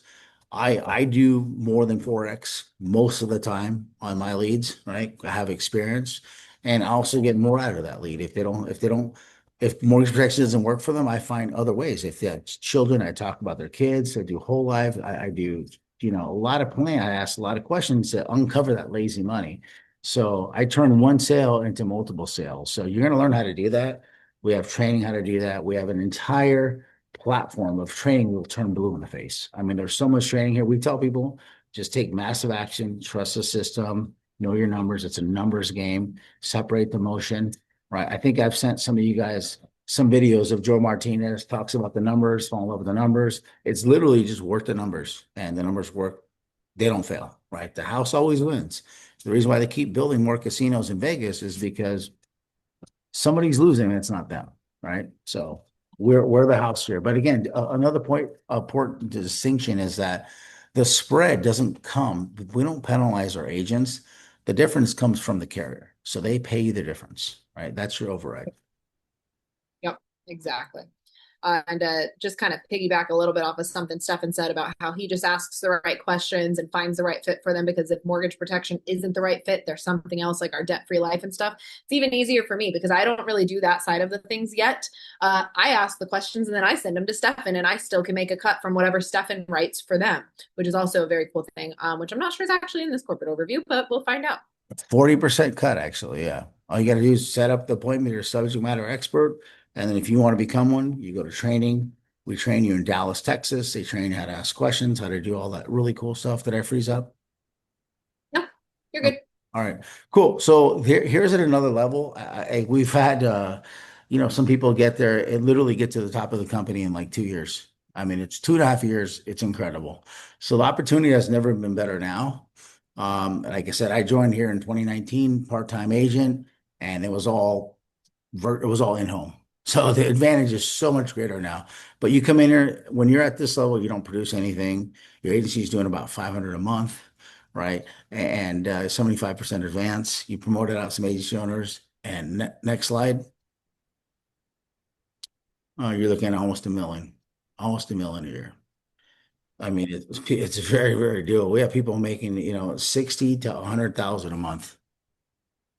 I do more than 4x most of the time on my leads, right? I have experience, and I also get more out of that lead. If mortgage protection doesn't work for them, I find other ways. If they have children, I talk about their kids. I do whole life. I do, a lot of plan. I ask a lot of questions to uncover that lazy money. So I turn one sale into multiple sales. So you're going to learn how to do that We have training how to do that. We have an entire platform of training will turn blue in the face. I mean, there's so much training here. We tell people just take massive action, trust the system, know your numbers. It's a numbers game. Separate the motion, right? I think I've sent some of you guys some videos of Joe Martinez talks about the numbers, fall in love with the numbers. It's literally just work the numbers, and the numbers work. They don't fail, right? The house always wins. The reason why they keep building more casinos in Vegas is because somebody's losing and it's not them, right? So we're the house here. But again, another point, important distinction is that the spread doesn't come. We don't penalize our agents. The difference comes from the carrier, so they pay you the difference, right? That's your override. Yep, exactly. And just kind of piggyback a little bit off of something Stefan said about how he just asks the right questions and finds the right fit for them. Because if mortgage protection isn't the right fit, there's something else like our debt-free life and stuff. It's even easier for me because I don't really do that side of the things yet. I ask the questions and then I send them to Stefan, and I still can make a cut from whatever Stefan writes for them, which is also a very cool thing, which I'm not sure is actually in this corporate overview, but we'll find out. 40% cut, actually. Yeah. All you got to do is set up the appointment, you're a subject matter expert. And then if you want to become one, you go to training. We train you in Dallas, Texas. They train you how to ask questions, how to do all that really cool stuff that I freeze up. No, you're Oh, good. all right, cool. So here's at another level. We've had, some people get there and literally get to the top of the company in like 2 years. I mean, it's 2.5 years. It's incredible. So the opportunity has never been better now. Like I said, I joined here in 2019, part-time agent, and it was all in home. So the advantage is so much greater now. But you come in here when you're at this level, you don't produce anything. Your agency is doing about 500 a month, right? And 75% advance. You promoted out some agency owners. And next slide, you're looking at almost a million a year. I mean, it's very, very doable. We have people making, 60 to 100,000 a month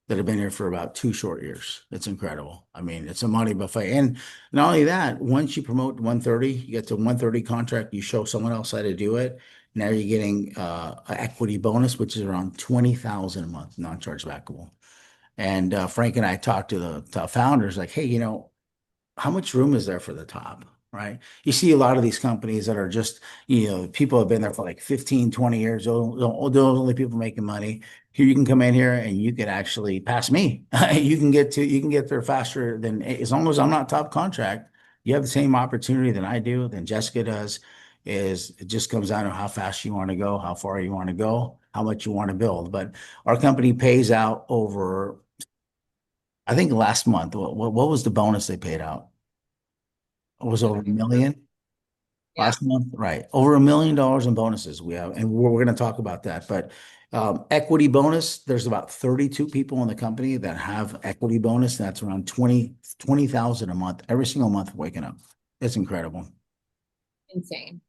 that have been here for about 2 short years. It's incredible. I mean, it's a money buffet. And not only that, once you promote 130, you get to 130 contract, you show someone else how to do it. Now you're getting an equity bonus, which is around 20,000 a month, non-chargebackable. And Frank and I talked to the founders like, hey, how much room is there for the top, right? You see a lot of these companies that are just, people have been there for like 15, 20 years. Those only people making money. Here you can come in here and you can actually pass me. You can get there faster than, as long as I'm not top contract, you have the same opportunity than I do, than Jessica does. Is it just comes down to how fast you want to go, how far you want to go, how much you want to build. But our company pays out over, I think last month, what was the bonus they paid out? It was over a million Yeah. last month, right? Over $1 million in bonuses we have, and we're going to talk about that. But equity bonus, there's about 32 people in the company that have equity bonus. That's around 20,000 a month, every single month waking up. It's incredible. Insane.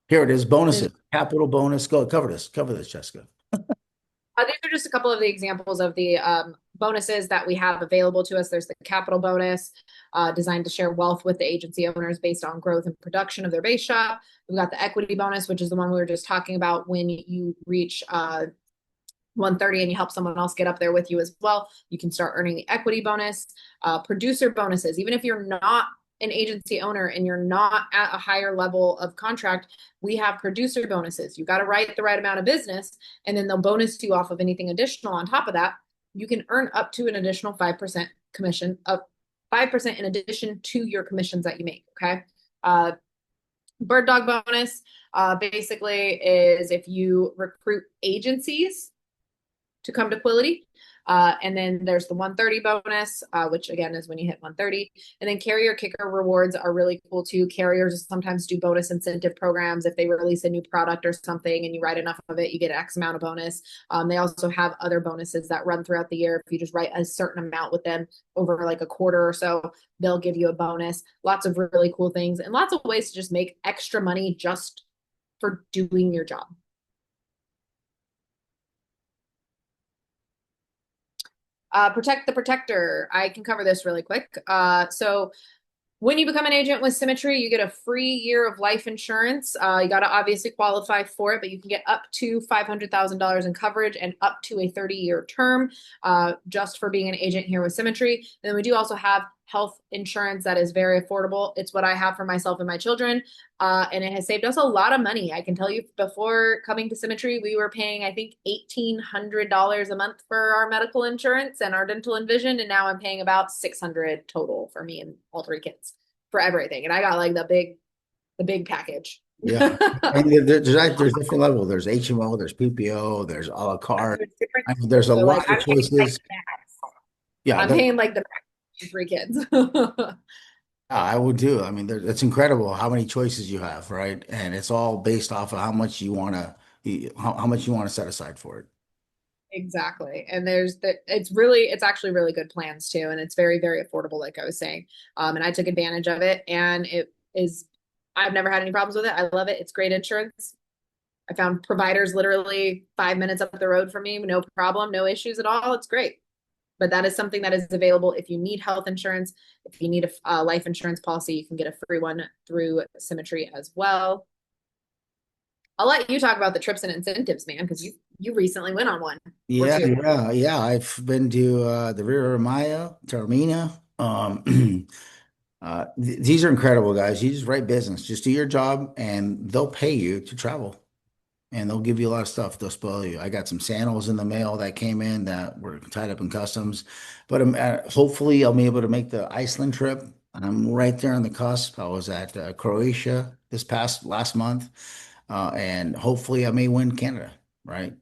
Here it is, Is bonuses, capital bonus. Go cover this, Jessica. These are just a couple of the examples of the bonuses that we have available to us. There's the capital bonus, designed to share wealth with the agency owners based on growth and production of their base shop. We've got the equity bonus, which is the one we were just talking about when you reach 130 and you help someone else get up there with you as well. You can start earning the equity bonus. Producer bonuses, even if you're not an agency owner and you're not at a higher level of contract, we have producer bonuses. You got to write the right amount of business, and then they'll bonus you off of anything additional on top of that. You can earn up to an additional 5% commission, of 5% in addition to your commissions that you make. Okay. Bird dog bonus basically is if you recruit agencies to come to Quility. And then there's the 130 bonus, which again is when you hit 130. And then carrier kicker rewards are really cool too. Carriers sometimes do bonus incentive programs. If they release a new product or something and you write enough of it, you get X amount of bonus. They also have other bonuses that run throughout the year. If you just write a certain amount with them over like a quarter or so, they'll give you a bonus. Lots of really cool things and lots of ways to just make extra money just for doing your job. Protect the protector. I can cover this really quick. So When you become an agent with Symmetry, you get a free year of life insurance. You got to obviously qualify for it, but you can get up to $500,000 in coverage and up to a 30-year term just for being an agent here with Symmetry. And then we do also have health insurance that is very affordable. It's what I have for myself and my children. And it has saved us a lot of money. I can tell you before coming to Symmetry, we were paying, I think, $1,800 a month for our medical insurance and our dental and vision. And now I'm paying about 600 total for me and all three kids for everything. And I got like the big package. Yeah. And there's different levels. There's HMO, there's PPO, there's a la carte. There's different. I mean, there's a So like lot of I'm paying like choices. Yeah, I'm paying like the three kids. I would do. I mean, it's incredible how many choices you have, right? And it's all based off of how much you want to, how much you want to set aside for it. Exactly. And it's actually really good plans too. And it's very, very affordable, like I was saying. And I took advantage of it and I've never had any problems with it. I love it. It's great insurance. I found providers literally 5 minutes up the road from me, no problem, no issues at all. It's great. But that is something that is available if you need health insurance. If you need a life insurance policy, you can get a free one through Symmetry as well. I'll let you talk about the trips and incentives, man, because you recently went on one or Yeah, two. yeah, yeah. I've been to the Riviera Maya, Taormina. These are incredible, guys. You just write business, just do your job, and they'll pay you to travel. And they'll give you a lot of stuff. They'll spoil you. I got some sandals in the mail that came in that were tied up in customs, but hopefully I'll be able to make the Iceland trip. I'm right there on the cusp. I was at Croatia this past last month, and hopefully I may win Canada, right?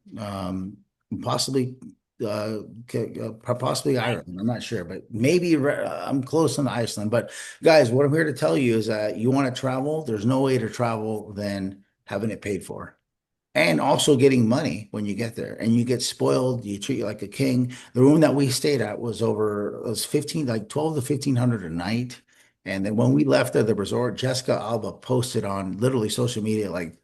Possibly, possibly Ireland. I'm not sure, but maybe I'm close on Iceland. But guys, what I'm here to tell you is that you want to travel. There's no way to travel than having it paid for and also getting money when you get there and you get spoiled, you treat you like a king. The room that we stayed at it was 15, like 12 to 1500 a night. And then when we left the resort, Jessica Alba posted on literally social media like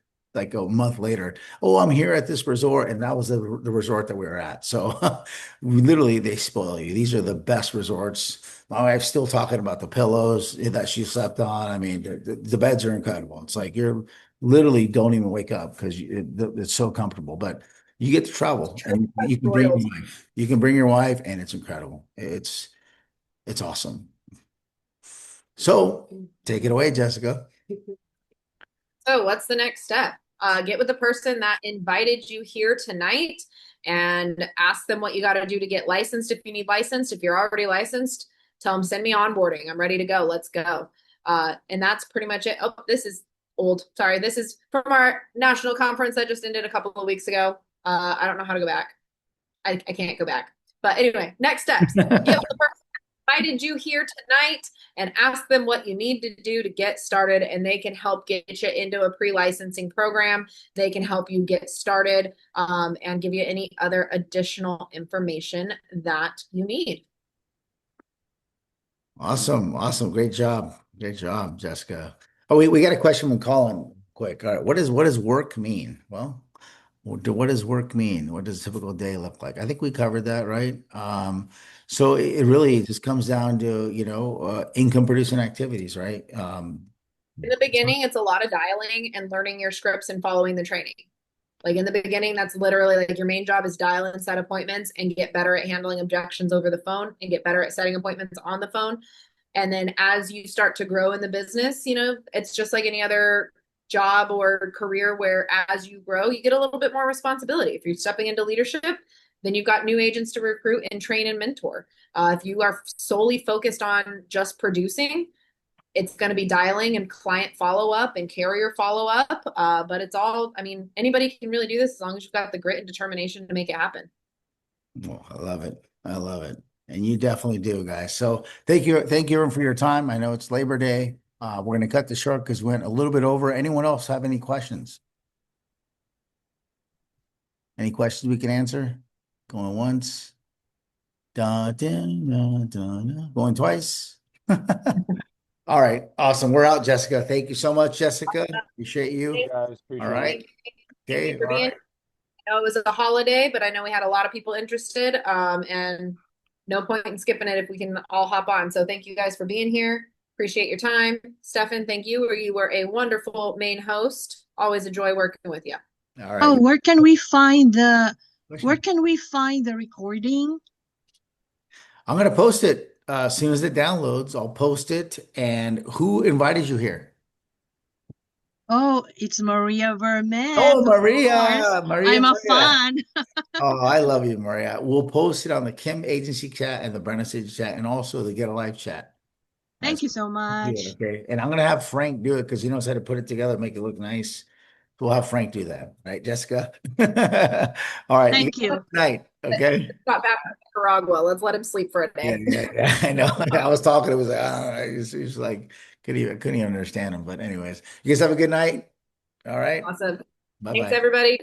a month later, oh, I'm here at this resort. And that was the resort that we were at. So literally they spoil you. These are the best resorts. My wife's still talking about the pillows that she slept on. I mean, the beds are incredible. It's like you're literally don't even wake up because it's so comfortable. But you get to travel and you can bring your Royals. wife. You can bring your wife, and it's incredible. It's awesome. So take it away, Jessica. So, what's the next step? Get with the person that invited you here tonight and ask them what you got to do to get licensed if you need licensed. If you're already licensed, tell them, send me onboarding. I'm ready to go. Let's go. And that's pretty much it. Oh, this is old. Sorry. This is from our national conference that just ended a couple of weeks ago. I don't know how to go back. I can't go back. But anyway, next steps. Get with the person that invited you here tonight and ask them what you need to do to get started, and they can help get you into a pre-licensing program. They can help you get started and give you any other additional information that you need. Awesome, awesome, great job, Jessica. Oh, we got a question from Colin. Quick, all right. What does work mean? Well, what does work mean? What does a typical day look like? I think we covered that, right? So it really just comes down to, income producing activities, right? In the beginning, it's a lot of dialing and learning your scripts and following the training. Like in the beginning, that's literally like your main job is dial and set appointments and get better at handling objections over the phone and get better at setting appointments on the phone. And then as you start to grow in the business, it's just like any other job or career where as you grow, you get a little bit more responsibility. If you're stepping into leadership, then you've got new agents to recruit and train and mentor. If you are solely focused on just producing, it's going to be dialing and client follow up and carrier follow up. But it's all, I mean, anybody can really do this as long as you've got the grit and determination to make it happen. Well, I love it. I love it. And you definitely do, guys. So thank you everyone for your time. I know it's Labor Day. We're going to cut this short because we went a little bit over. Anyone else have any questions? Any questions we can answer? Going once. Da, da, da, da, da. Going twice. All right. Awesome. We're out, Jessica. Thank you so much, Jessica. Appreciate you. Thank Guys, you. all right. Thank you Okay. for All being. right. I know it was a holiday, but I know we had a lot of people interested. And no point in skipping it if we can all hop on. So thank you guys for being here. Appreciate your time. Stefan, thank you. You were a wonderful main host. Always enjoy working with you. All Oh, right. where Question. can we find the recording? I'm going to post it as soon as it downloads. I'll post it. And who invited you here? Oh, it's Maria Vermette, Oh, of course. Maria, Maria, I'm a Maria. fan. Oh, I love you, Maria. We'll post it on the Kim Agency chat and the Brenes Agency chat and also the Get a Life chat. Thank As you so do it, much. okay? And I'm gonna have Frank do it because he knows how to put it together, make it look nice. So we'll have Frank do that, right, Jessica? All right, you Thank got a you. good night, okay? Got back from Nicaragua. Let's let him sleep for a Yeah, day. yeah, yeah. I know. I was talking. It was like, he's like couldn't even understand him. But anyways, you guys have a good night. All right. Awesome. Bye Thanks, bye. everybody.